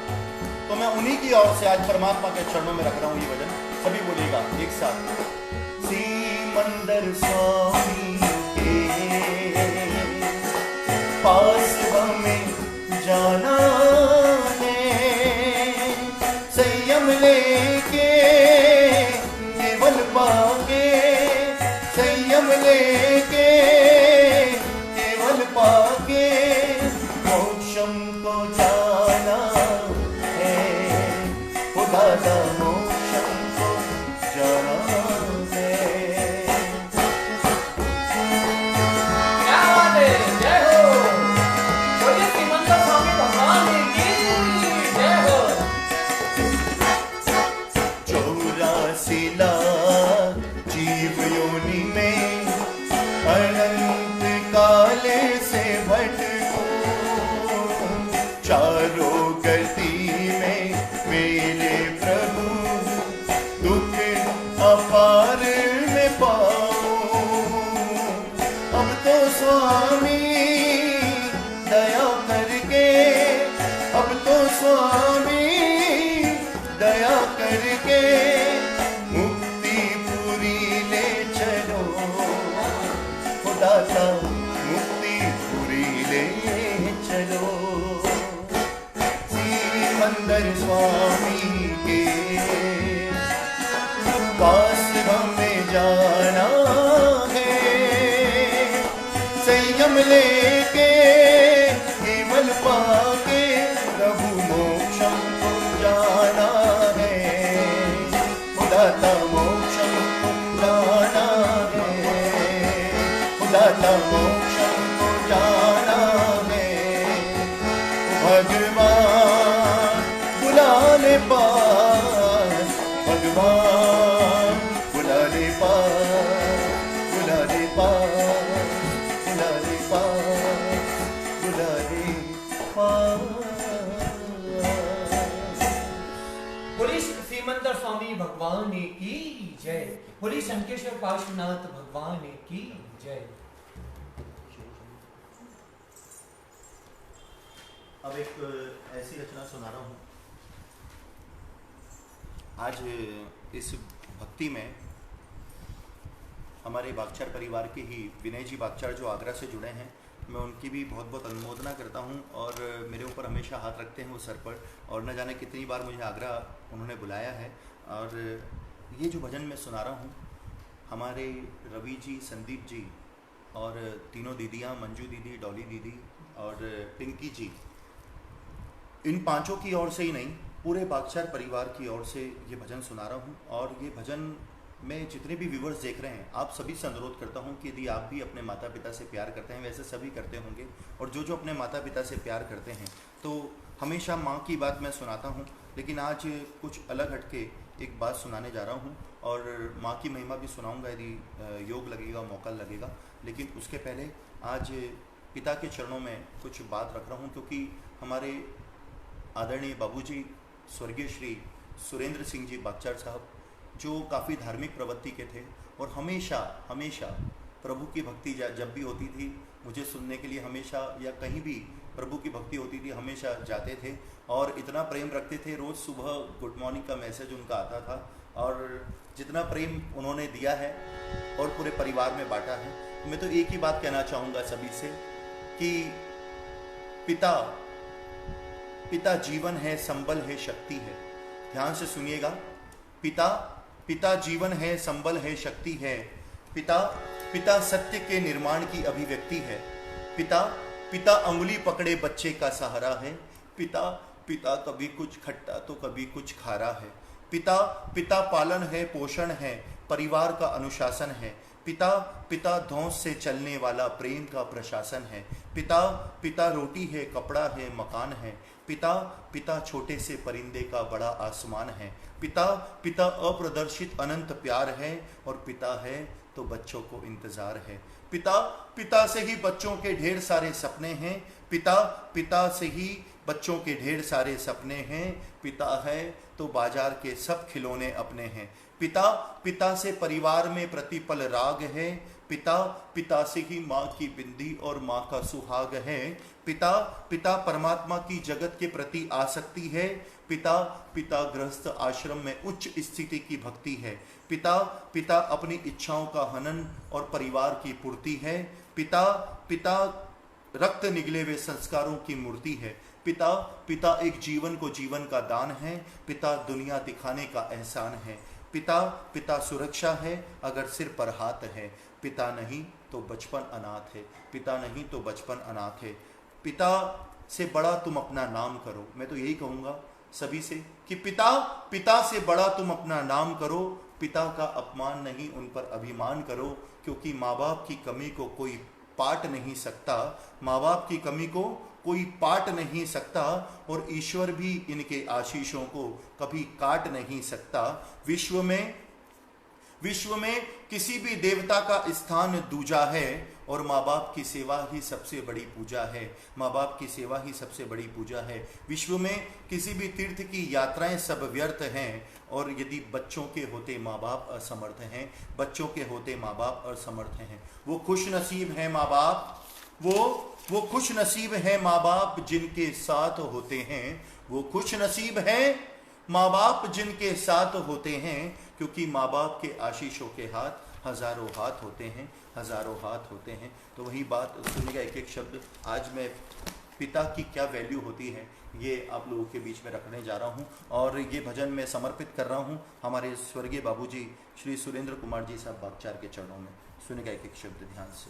तो मैं उन्हीं की ओर से आज परमात्मा के चरणों में रख रहा हूँ ये भजन। सभी बोलिएगा एक साथ। श्रीमंदर स्वामी के पास हमें जाना है, संयम लेके केवल पाके, संयम लेके केवल पाके मोक्षम को जाना है। खुदा का मोक्षम को जाना है। क्या बात है, जय हो, बोलिए श्रीमंतर स्वामी भगवान की जय हो। 84 लाख जीव योनि में जाना है, संयम लेके केवल पाके प्रभु मोक्षम को जाना है, उदाता मोक्षम को जाना है, उदाता मोक्षम को जाना है। भगवान बुलाने पास, भगवान बुलाने पास, बुलाने पास, बुलाने पास, बुलाने पास। बोले श्री श्रीमंतर स्वामी भगवान की जय। बोले शंकेश्वर पार्श्वनाथ भगवान की जय। अब एक ऐसी रचना सुना रहा हूँ। आज इस भक्ति में हमारे बागचार परिवार के ही विनय जी बागचार जो आगरा से जुड़े हैं, मैं उनकी भी बहुत बहुत अनुमोदना करता हूँ और मेरे ऊपर हमेशा हाथ रखते हैं वो सर पर, और न जाने कितनी बार मुझे आगरा उन्होंने बुलाया है। और ये जो भजन मैं सुना रहा हूँ, हमारे रवि जी, संदीप जी और तीनों दीदियाँ, मंजू दीदी, डॉली दीदी और पिंकी जी, इन पांचों की ओर से ही नहीं, पूरे बागचार परिवार की ओर से ये भजन सुना रहा हूँ। और ये भजन में जितने भी व्यूवर्स देख रहे हैं, आप सभी से अनुरोध करता हूँ कि यदि आप भी अपने माता पिता से प्यार करते हैं, वैसे सभी करते होंगे, और जो जो अपने माता पिता से प्यार करते हैं तो हमेशा माँ की बात मैं सुनाता हूँ, लेकिन आज कुछ अलग हटके एक बात सुनाने जा रहा हूँ और माँ की महिमा भी सुनाऊँगा यदि योग लगेगा, मौका लगेगा। लेकिन उसके पहले आज पिता के चरणों में कुछ बात रख रहा हूँ, क्योंकि हमारे आदरणीय बाबूजी स्वर्गीय श्री सुरेंद्र सिंह जी बागचार साहब, जो काफ़ी धार्मिक प्रवृत्ति के थे और हमेशा हमेशा प्रभु की भक्ति जब भी होती थी मुझे सुनने के लिए, हमेशा या कहीं भी प्रभु की भक्ति होती थी हमेशा जाते थे और इतना प्रेम रखते थे। रोज़ सुबह गुड मॉर्निंग का मैसेज उनका आता था और जितना प्रेम उन्होंने दिया है और पूरे परिवार में बांटा है, मैं तो एक ही बात कहना चाहूँगा सभी से कि पिता पिता जीवन है, संबल है, शक्ति है। ध्यान से सुनिएगा, पिता पिता जीवन है, संबल है, शक्ति है। पिता पिता सत्य के निर्माण की अभिव्यक्ति है। पिता पिता अंगुली पकड़े बच्चे का सहारा है। पिता पिता कभी कुछ खट्टा तो कभी कुछ खारा है। पिता पिता पालन है, पोषण है, परिवार का अनुशासन है। पिता पिता धौंस से चलने वाला प्रेम का प्रशासन है। पिता पिता रोटी है, कपड़ा है, मकान है। पिता पिता छोटे से परिंदे का बड़ा आसमान है। पिता पिता अप्रदर्शित अनंत प्यार है और पिता है तो बच्चों को इंतजार है। पिता पिता से ही बच्चों के ढेर सारे सपने हैं। पिता पिता से ही बच्चों के ढेर सारे सपने हैं। पिता है तो बाजार के सब खिलौने अपने हैं। पिता पिता से परिवार में प्रतिपल राग है। पिता पिता से ही माँ की बिंदी और माँ का सुहाग है। पिता पिता परमात्मा की जगत के प्रति आसक्ति है। पिता पिता गृहस्थ आश्रम में उच्च स्थिति की भक्ति है। पिता पिता अपनी इच्छाओं का हनन और परिवार की पूर्ति है। पिता पिता रक्त निगले हुए संस्कारों की मूर्ति है। पिता पिता एक जीवन को जीवन का दान है। पिता दुनिया दिखाने का एहसान है। पिता पिता सुरक्षा है अगर सिर पर हाथ है। पिता नहीं तो बचपन अनाथ है। पिता नहीं तो बचपन अनाथ है। पिता से बड़ा तुम अपना नाम करो। मैं तो यही कहूँगा सभी से कि पिता पिता से बड़ा तुम अपना नाम करो। पिता का अपमान नहीं, उन पर अभिमान करो, क्योंकि माँ बाप की कमी को कोई पाट नहीं सकता। माँ बाप की कमी को कोई पाट नहीं सकता और ईश्वर भी इनके आशीषों को कभी काट नहीं सकता। विश्व में किसी भी देवता का स्थान दूजा है और माँ बाप की सेवा ही सबसे बड़ी पूजा है। माँ बाप की सेवा ही सबसे बड़ी पूजा है। विश्व में किसी भी तीर्थ की यात्राएं सब व्यर्थ हैं और यदि बच्चों के होते माँ बाप असमर्थ हैं, बच्चों के होते माँ बाप असमर्थ हैं। वो खुश नसीब हैं माँ बाप, वो खुश नसीब हैं माँ बाप जिनके साथ होते हैं। वो खुश नसीब हैं माँ बाप जिनके साथ होते हैं, क्योंकि माँ बाप के आशीषों के हाथ हजारों हाथ होते हैं, हजारों हाथ होते हैं। तो वही बात सुनिएगा, एक एक शब्द। आज मैं पिता की क्या वैल्यू होती है, ये आप लोगों के बीच में रखने जा रहा हूँ। और ये भजन मैं समर्पित कर रहा हूँ हमारे स्वर्गीय बाबूजी श्री सुरेंद्र कुमार जी साहब बागचार के चरणों में। सुनेगा एक एक शब्द ध्यान से।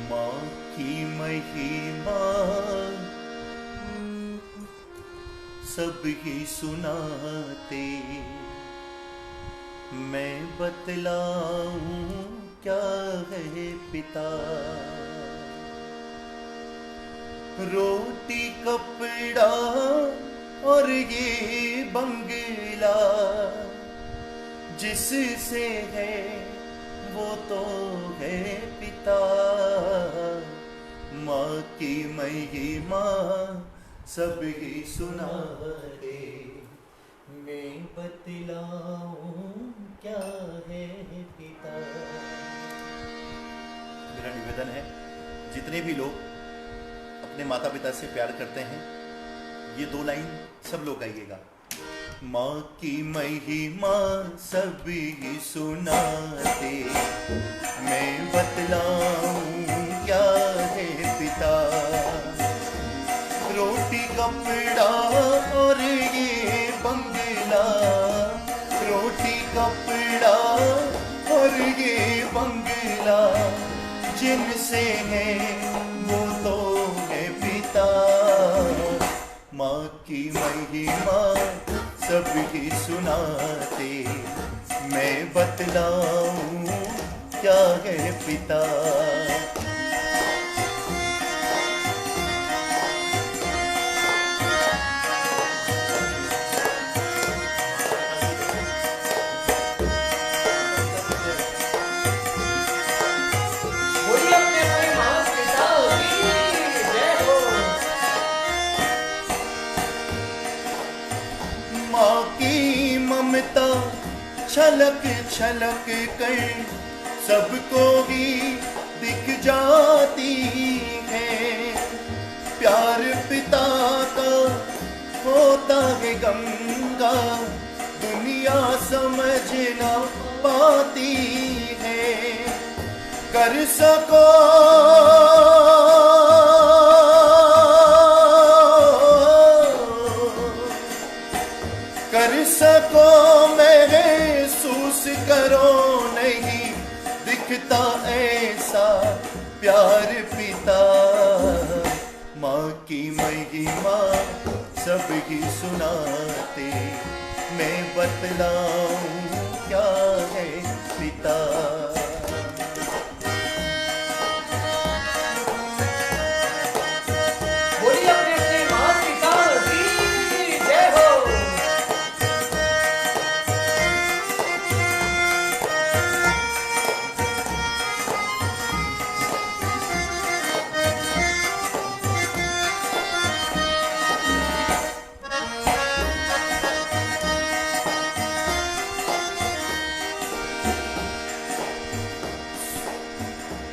माँ की महिमा सब ही सुनाते, मैं बतलाऊं क्या है पिता। रोटी कपड़ा और ये बंगला जिससे है वो तो है पिता। माँ की महिमा सब ही सुनाते, मैं बतलाऊं क्या है पिता। मेरा निवेदन है, जितने भी लोग अपने माता पिता से प्यार करते हैं, ये 2 लाइन सब लोग गाइएगा। माँ की महिमा सब ही सुनाते, मैं बतलाऊं क्या है पिता। रोटी कपड़ा और ये बंगला, रोटी कपड़ा और ये बंगला जिनसे है वो तो है पिता। माँ की महिमा सब ही सुनाते, मैं बतलाऊं क्या है पिता। बोलिए अपने अपने माँ पिता की जय हो। माँ की ममता छलक छलक कर सबको ही दिख जाती है। प्यार पिता का होता है गंगा, दुनिया समझ ना पाती है। कर सको कर सको महसूस करो, नहीं दिखता ऐसा प्यार पिता। माँ की महिमा सब ही सुनाते, मैं बतलाऊं क्या है पिता। बोलिए अपने अपने माँ पिता की जय हो।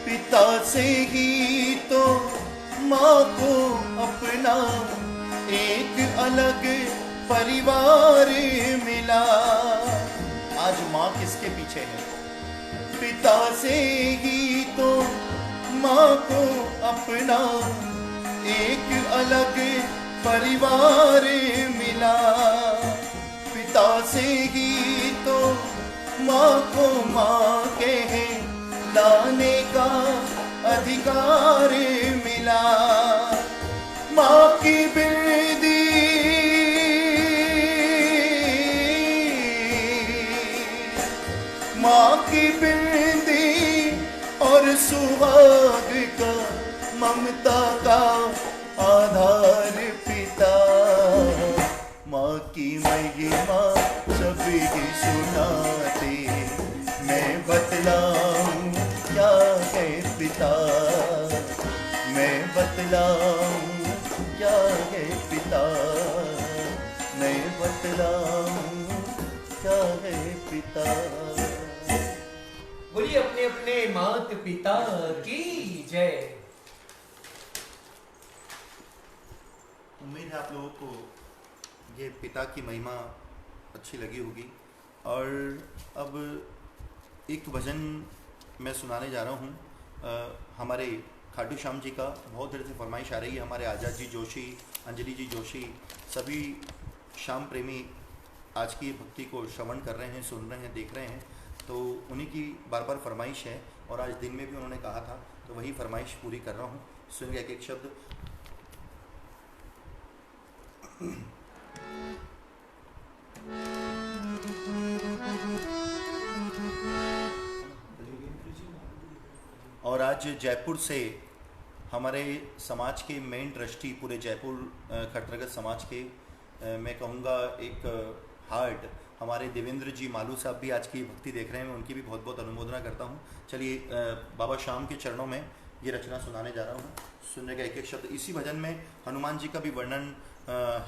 पिता से ही तो माँ को अपना एक अलग परिवार मिला। आज माँ किसके पीछे है? पिता से ही तो माँ को अपना एक अलग परिवार मिला। पिता से ही तो माँ को माँ कहे लाने का अधिकार मिला। माँ की बिरदी माँ की बिरदी और सुहाग का ममता का आधार पिता। माँ की महिमा सभी सुनाते, मैं बतलाऊं क्या है पिता। मैं बतलाऊं क्या है पिता। मैं बतलाऊं क्या है पिता। बोलिए अपने अपने माता पिता की जय। उम्मीद है आप लोगों को ये पिता की महिमा अच्छी लगी होगी। और अब एक भजन मैं सुनाने जा रहा हूँ। हमारे खाटू श्याम जी का बहुत देर से फरमाइश आ रही है। हमारे आज़ाद जी जोशी, अंजलि जी जोशी, सभी श्याम प्रेमी आज की भक्ति को श्रवण कर रहे हैं, सुन रहे हैं, देख रहे हैं, तो उन्हीं की बार बार फरमाइश है। और आज दिन में भी उन्होंने कहा था, तो वही फरमाइश पूरी कर रहा हूँ। सुनिए एक एक शब्द। और आज जयपुर से हमारे समाज के मेन ट्रस्टी, पूरे जयपुर खटरगत समाज के, मैं कहूँगा एक हार्ट, हमारे देवेंद्र जी मालू साहब भी आज की भक्ति देख रहे हैं। मैं उनकी भी बहुत बहुत अनुमोदना करता हूँ। चलिए बाबा श्याम के चरणों में ये रचना सुनाने जा रहा हूँ। सुनने का एक एक शब्द। इसी भजन में हनुमान जी का भी वर्णन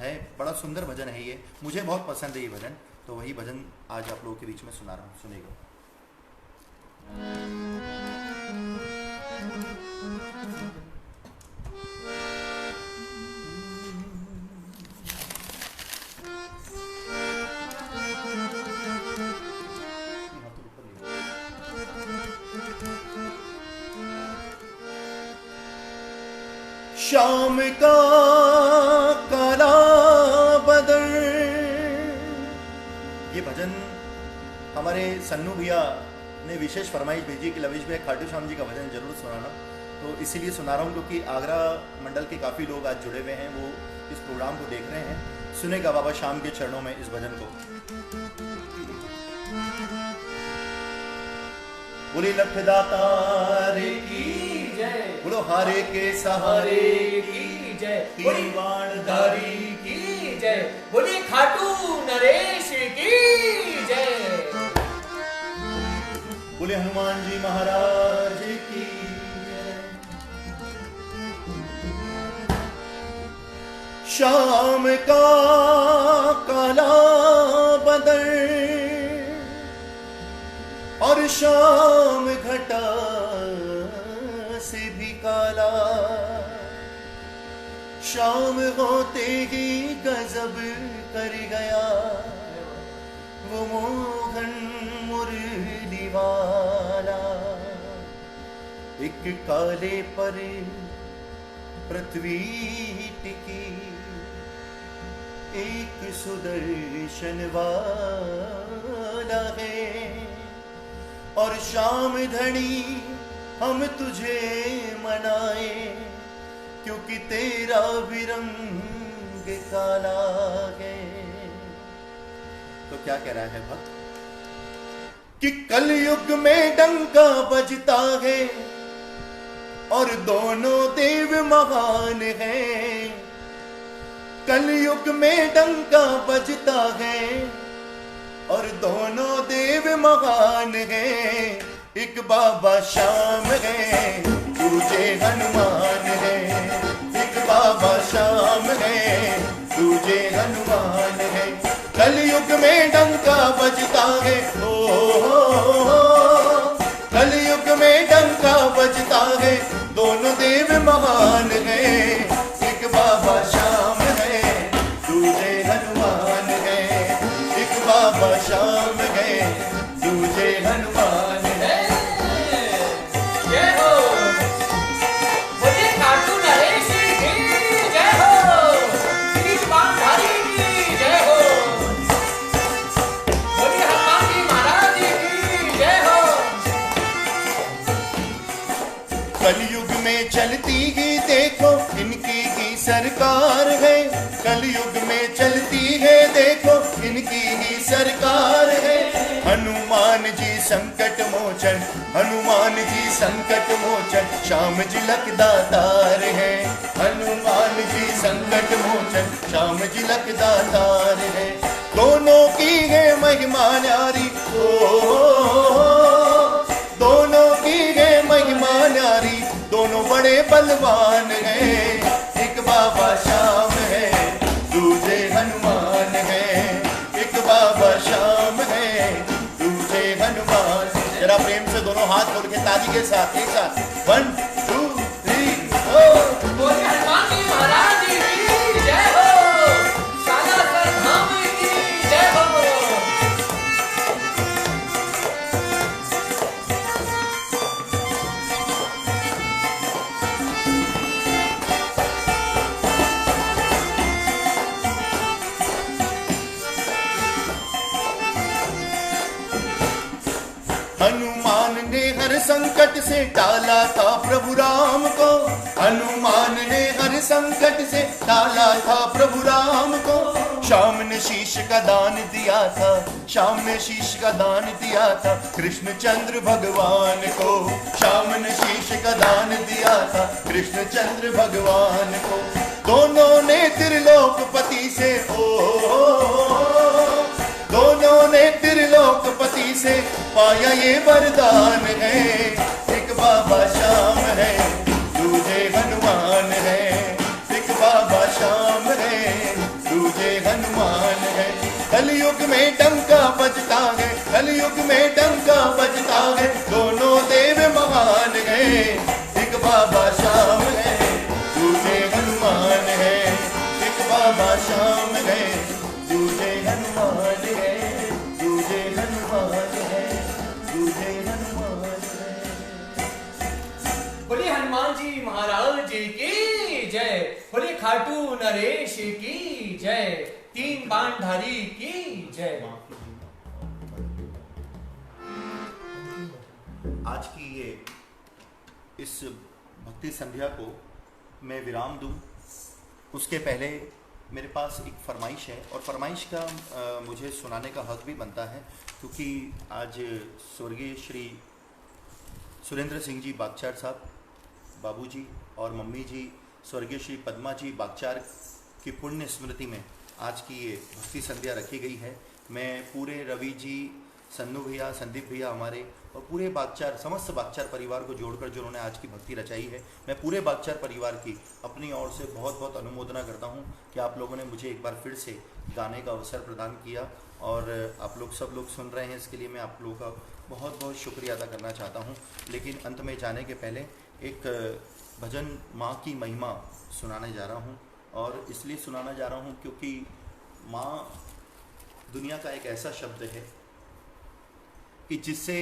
है। बड़ा सुंदर भजन है ये, मुझे बहुत पसंद है ये भजन, तो वही भजन आज आप लोगों के बीच में सुना रहा हूँ। सुनेगा। श्याम का काला बदन, ये भजन हमारे सन्नू भैया ने विशेष फरमाइश भेजी कि लवेश भैया खाटू श्याम जी का भजन जरूर सुनाना, तो इसीलिए सुना रहा हूँ क्योंकि आगरा मंडल के काफ़ी लोग आज जुड़े हुए हैं, वो इस प्रोग्राम को देख रहे हैं। सुनेगा बाबा श्याम के चरणों में इस भजन को। बोले लखदाता रे की जय, बोलो हारे के सहारे की जय, बोले बाणधारी की जय, बोले खाटू नरेश की जय, बोले हनुमान जी महाराज की जय। श्याम का काला बदन और श्याम घटा से भी काला, शाम होते ही गजब कर गया वो मोहन मुरली वाला। एक काले पर पृथ्वी टिकी, एक सुदर्शन वाला है। और शाम धनी हम तुझे मनाए, क्योंकि तेरा भी रंग काला है। तो क्या कह रहा है भक्त कि कलयुग में डंका बजता है और दोनों देव महान हैं। कलयुग में डंका बजता है और दोनों देव महान हैं। एक बाबा श्याम है, दूजे हनुमान है। एक बाबा श्याम है, दूजे हनुमान है। कलयुग में डंका बजता है, कलयुग में डंका बजता है, दोनों देव महान है। एक बाबा श्याम है, दूजे हनुमान है। एक बाबा श्याम है, दूजे हनुमान है। कलयुग में चलती ही देखो इनकी ही सरकार है। कलयुग में चलती है देखो इनकी ही सरकार है। हनुमान जी संकट मोचन, हनुमान जी संकट मोचन, श्याम जी लखदातार है। हनुमान जी संकट मोचन, श्याम जी लखदातार है। दोनों की है महिमा न्यारी, दोनों की है महिमा न्यारी, दोनों बड़े बलवान हैं। एक बाबा श्याम है, दूजे हनुमान है। एक बाबा श्याम है, दूजे हनुमान। जरा प्रेम से दोनों हाथ जोड़ के ताली के साथ एक साथ 1 2 3 4 बोले हनुमान जी महाराज की जय हो। हनुमान ने हर संकट से टाला था प्रभु राम को, हनुमान ने हर संकट से टाला था प्रभु राम को। श्याम ने शीश का दान दिया था, श्याम ने शीश का दान दिया था कृष्णचंद्र भगवान को, श्याम ने शीश का दान दिया था कृष्णचंद्र भगवान को। दोनों ने त्रिलोकपति से दोनों ने त्रिलोकपति से पाया ये वरदान है, एक बाबा श्याम है दूजे हनुमान है, एक बाबा श्याम है दूजे हनुमान है। कलयुग में डंका बजता है, कलयुग में डंका बजता है, दोनों देव महान है, एक बाबा श्याम है दूजे हनुमान है, एक बाबा श्याम है दूजे हनुमान है, दूजे हनुमान है, दूजे हनुमान है। बोले हनुमान जी महाराज की जय, बोले खाटू नरेश की जय, तीन बाणधारी की जय। आज की ये इस भक्ति संध्या को मैं विराम दूं, उसके पहले मेरे पास एक फरमाइश है, और फरमाइश का मुझे सुनाने का हक भी बनता है, क्योंकि आज स्वर्गीय श्री सुरेंद्र सिंह जी बागचार साहब, बाबूजी और मम्मी जी स्वर्गीय श्री पद्मा जी बागचार की पुण्य स्मृति में आज की ये भक्ति संध्या रखी गई है। मैं पूरे रवि जी, सन्नू भैया, संदीप भैया हमारे और पूरे बागचार, समस्त बागचार परिवार को जोड़कर जो उन्होंने आज की भक्ति रचाई है, मैं पूरे बागचार परिवार की अपनी ओर से बहुत बहुत अनुमोदना करता हूं कि आप लोगों ने मुझे एक बार फिर से गाने का अवसर प्रदान किया, और आप लोग सब लोग सुन रहे हैं, इसके लिए मैं आप लोगों का बहुत बहुत शुक्रिया अदा करना चाहता हूँ। लेकिन अंत में जाने के पहले एक भजन माँ की महिमा सुनाने जा रहा हूँ, और इसलिए सुनाना जा रहा हूँ क्योंकि माँ दुनिया का एक ऐसा शब्द है कि जिससे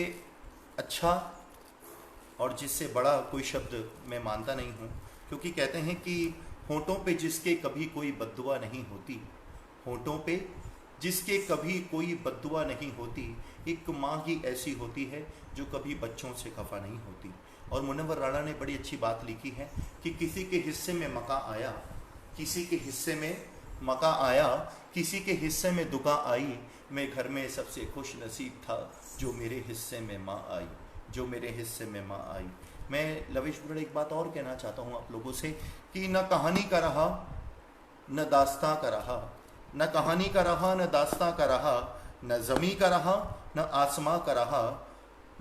अच्छा और जिससे बड़ा कोई शब्द मैं मानता नहीं हूँ, क्योंकि कहते हैं कि होठों पे जिसके कभी कोई बद्दुआ नहीं होती, होठों पे जिसके कभी कोई बद्दुआ नहीं होती, एक माँ ही ऐसी होती है जो कभी बच्चों से खफा नहीं होती। और मुनव्वर राणा ने बड़ी अच्छी बात लिखी है कि किसी के हिस्से में मका आया, किसी के हिस्से में मका आया, किसी के हिस्से में दुका आई, मैं घर में सबसे खुश नसीब था जो मेरे हिस्से में माँ आई, जो मेरे हिस्से में माँ आई। मैं लवेश बुरड़ एक बात और कहना चाहता हूँ आप लोगों से कि न कहानी का रहा न दास्तां का रहा, न कहानी का रहा न दास्तां का रहा, न ज़मी का रहा न आसमां का रहा,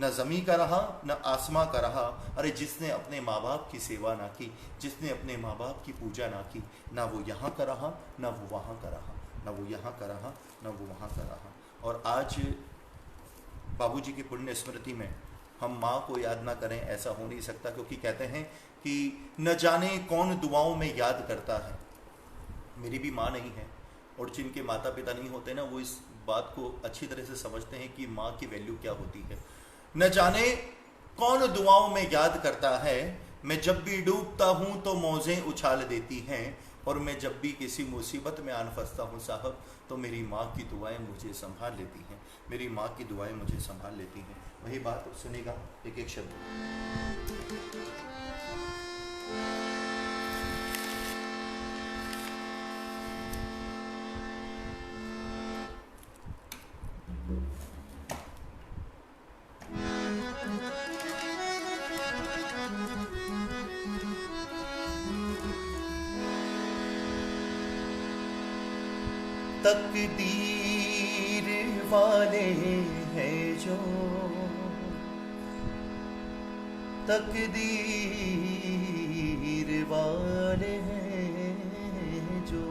न ज़मी का रहा न आसमां का रहा। अरे जिसने अपने माँ बाप की सेवा ना की, जिसने अपने माँ बाप की पूजा ना की, ना वो यहाँ का रहा ना वो वहाँ का रहा, ना वो यहाँ का रहा ना वो वहाँ का रहा। और आज बाबूजी की पुण्य स्मृति में हम माँ को याद ना करें, ऐसा हो नहीं सकता, क्योंकि कहते हैं कि न जाने कौन दुआओं में याद करता है। मेरी भी माँ नहीं है, और जिनके माता पिता नहीं होते ना, वो इस बात को अच्छी तरह से समझते हैं कि माँ की वैल्यू क्या होती है। न जाने कौन दुआओं में याद करता है, मैं जब भी डूबता हूँ तो मौजें उछाल देती हैं, और मैं जब भी किसी मुसीबत में आन फंसता हूँ साहब, तो मेरी माँ की दुआएं मुझे संभाल लेती हैं, मेरी माँ की दुआएं मुझे संभाल लेती हैं। वही बात सुनेगा एक एक शब्द। तकदीर वाले हैं जो, तकदीर वाले हैं जो,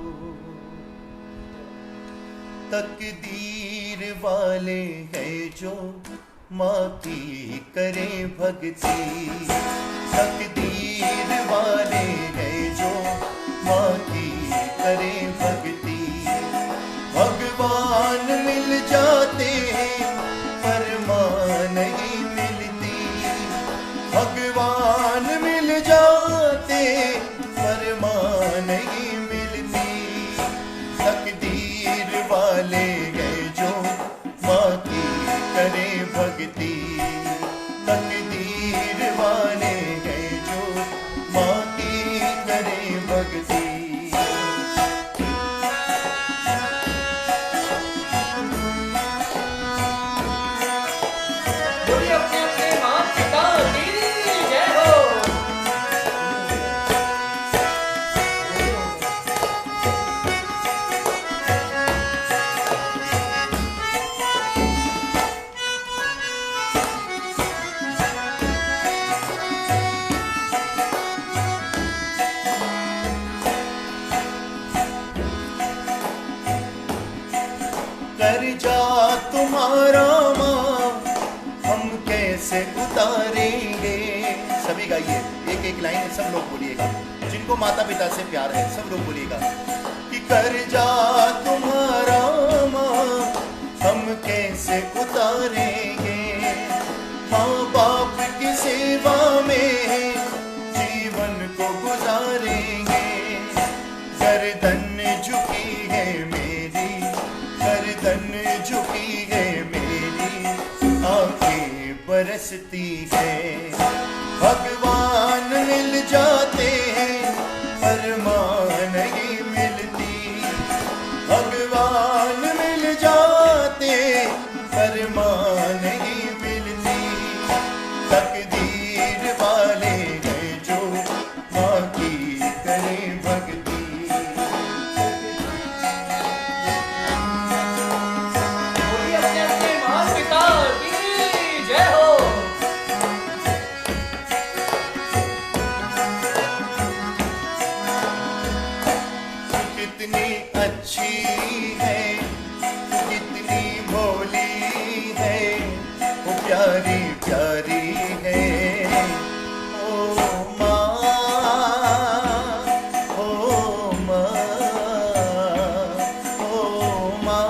तकदीर वाले हैं जो माँ की करें भक्ति, तकदीर वाले हैं जो माँ की करें भक्ति। भगवान मिल जाते हैं पर माँ नहीं मिलती, भगवान मिल जाते पर माँ नहीं मिलती। तकदीर वाले हैं जो माँ की करें भक्ति, कैसे उतारेंगे। सभी गाइए, एक एक लाइन सब लोग बोलिएगा, जिनको माता पिता से प्यार है सब लोग बोलिएगा कि कर्जा तुम्हारा माँ हम कैसे उतारेंगे। माँ बाप की सेवा में जीवन को गुजारेंगे। गर्दन झुकी है मेरी, गर्दन झुकी है मेरी, आंखें बरसती है। भगवान मिल जाते हैं पर माँ नहीं मिलती। भगवान मिल जाते पर माँ नहीं मिलती। तकदीर वाले हैं जो माँ की करें भक्ति। बोलिए अपने अपने महान पिता की जय हो। कितनी अच्छी है, कितनी भोली है, वो प्यारी प्यारी है। ओ माँ, ओ माँ, ओ माँ,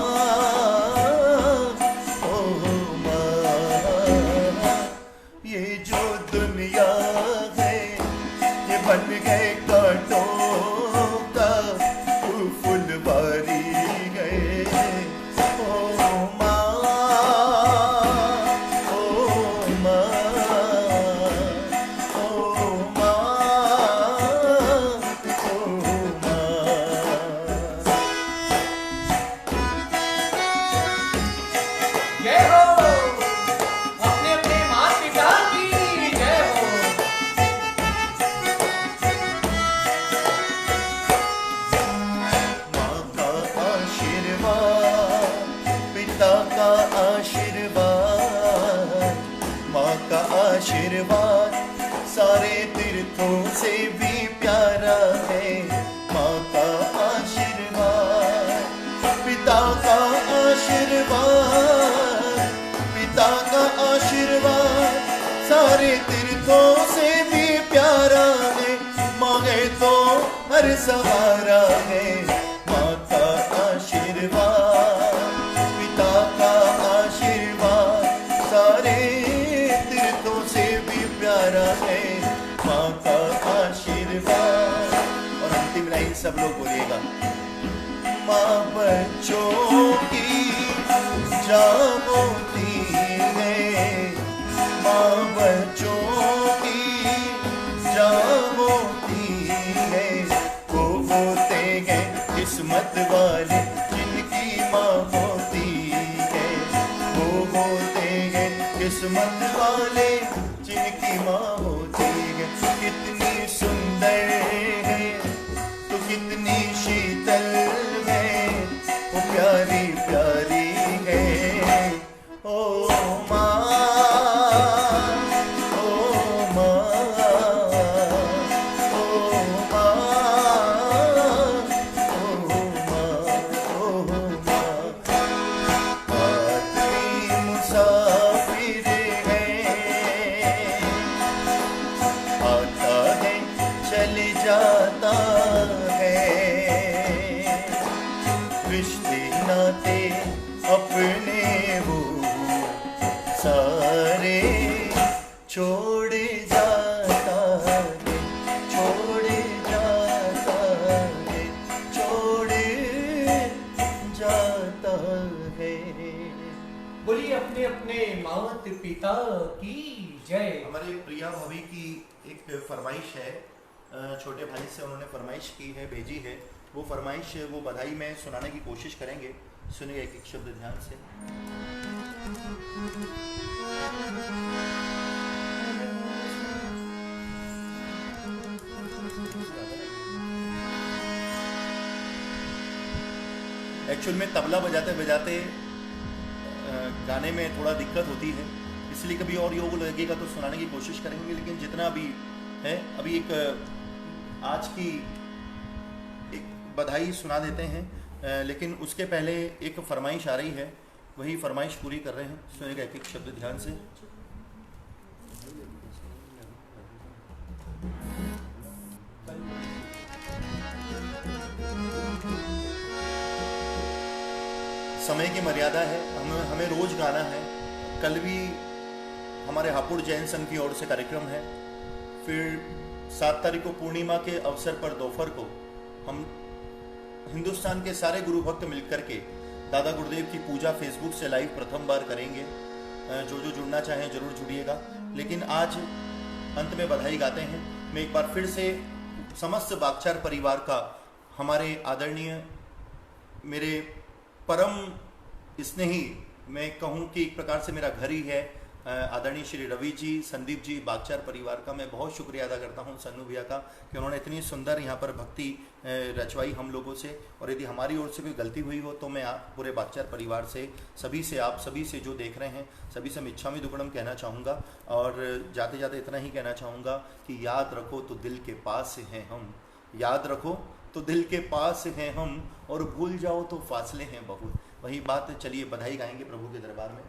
ओ माँ। ये जो दुनिया है ये बन गए कांटों का फुलवारी गए। ओ माँ, ओ माँ, ओ माँ, ओ माँ। जय हो अपने अपने महान पिता की जय हो। माँ का आशीर्वाद, पिता का आशीर्वाद, माँ का आशीर्वाद सारे तीर्थों से भी प्यारा है। माँ का आशीर्वाद, पिता का आशीर्वाद, पिता का आशीर्वाद सारे तीर्थों से भी प्यारा है। माँ है तो हर सहारा है। माँ का आशीर्वाद, पिता का आशीर्वाद सारे तीर्थों से भी प्यारा है। माँ का आशीर्वाद। और अंतिम लाइन सब लोग बोलिएगा, माँ बच्चों की जान होती है। माँ बच्चों की जान होती है। वो होते हैं किस्मत वाले जिनकी माँ होती है। वो होते हैं किस्मत वाले जिनकी माँ होती है। कितनी सुंदर है तो कितनी शीतल है, वो प्यारी प्यारी है। ओ माँ, ओ माँ, ओ माँ, ओ माँ, ओ माँ। आदमी मुसाफिर है, आता है चले जाता है। रिश्ते नाते अपने वो सारे छोड़ जाता है, छोड़ जाता है, छोड़ जाता है। बोलिए अपने अपने माता पिता की जय। हमारे प्रिया भाभी की एक फरमाइश है, छोटे भाई से उन्होंने फरमाइश की है, भेजी है। वो फरमाइश वो बधाई में सुनाने की कोशिश करेंगे। सुनिए एक एक शब्द ध्यान से। एक्चुअल में तबला बजाते बजाते गाने में थोड़ा दिक्कत होती है, इसलिए कभी और योग लगेगा तो सुनाने की कोशिश करेंगे। लेकिन जितना भी है अभी एक आज की एक बधाई सुना देते हैं, लेकिन उसके पहले एक फरमाइश आ रही है, वही फरमाइश पूरी कर रहे हैं। सुनिएगा एक एक शब्द ध्यान से। समय की मर्यादा है, हमें रोज गाना है। कल भी हमारे हापुड़ जैन संघ की ओर से कार्यक्रम है। फिर 7 तारीख को पूर्णिमा के अवसर पर दोपहर को हम हिंदुस्तान के सारे गुरु भक्त मिलकर के दादा गुरुदेव की पूजा फेसबुक से लाइव प्रथम बार करेंगे। जो जुड़ना चाहें जरूर जुड़िएगा। लेकिन आज अंत में बधाई गाते हैं। मैं एक बार फिर से समस्त बागचार परिवार का, हमारे आदरणीय, मेरे परम स्नेही, मैं कहूँ कि एक प्रकार से मेरा घर ही है, आदरणीय श्री रवि जी, संदीप जी, बागचार परिवार का मैं बहुत शुक्रिया अदा करता हूँ सन्नू भैया का, कि उन्होंने इतनी सुंदर यहाँ पर भक्ति रचवाई हम लोगों से। और यदि हमारी ओर से कोई गलती हुई हो तो मैं आप पूरे बागचार परिवार से, सभी से, आप सभी से जो देख रहे हैं, सभी से मिच्छामी दुक्कड़म कहना चाहूँगा। और जाते जाते इतना ही कहना चाहूँगा कि याद रखो तो दिल के पास हैं हम, याद रखो तो दिल के पास हैं हम, और भूल जाओ तो फासले हैं बहुत। वही बात, चलिए बधाई गाएंगे प्रभु के दरबार में।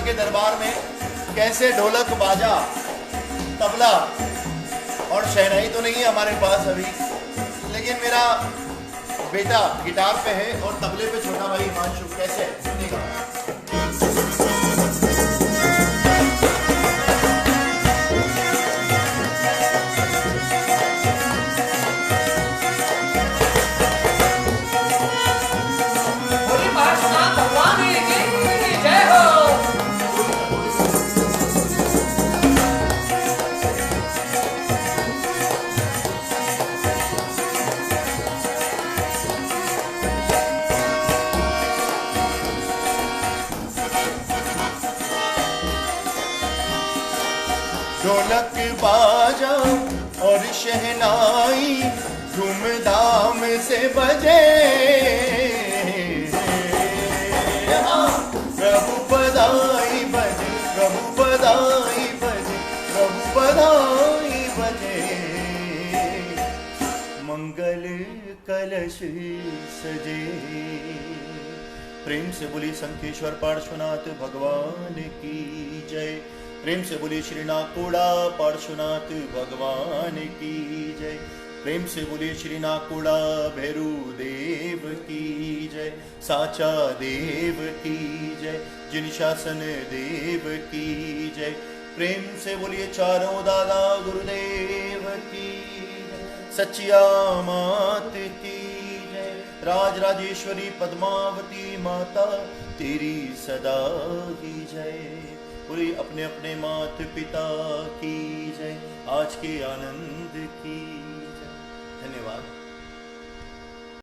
के दरबार में कैसे ढोलक, बाजा, तबला और शहनाई तो नहीं है हमारे पास अभी, लेकिन मेरा बेटा गिटार पे है और तबले पे छोटा भाई हिमांशु। कैसे सुनिएगा। ढोलक बाजा और शहनाई धूमधाम से बजे, कलश सजे। प्रेम से बोली शंखेश्वर पार्श्वनाथ भगवान की जय। प्रेम से बोली श्री नाकोड़ा पार्श्वनाथ भगवान की जय। प्रेम से बोली श्री नाकोड़ा भैरू देव की जय। साचा देव की जय। जिन शासन देव की जय। प्रेम से बोलिए चारों दादा गुरुदेव की जय। सचिया मात की जय। राज राजेश्वरी पद्मावती माता तेरी सदा की जय। पूरी अपने अपने माता पिता की जय। आज के आनंद की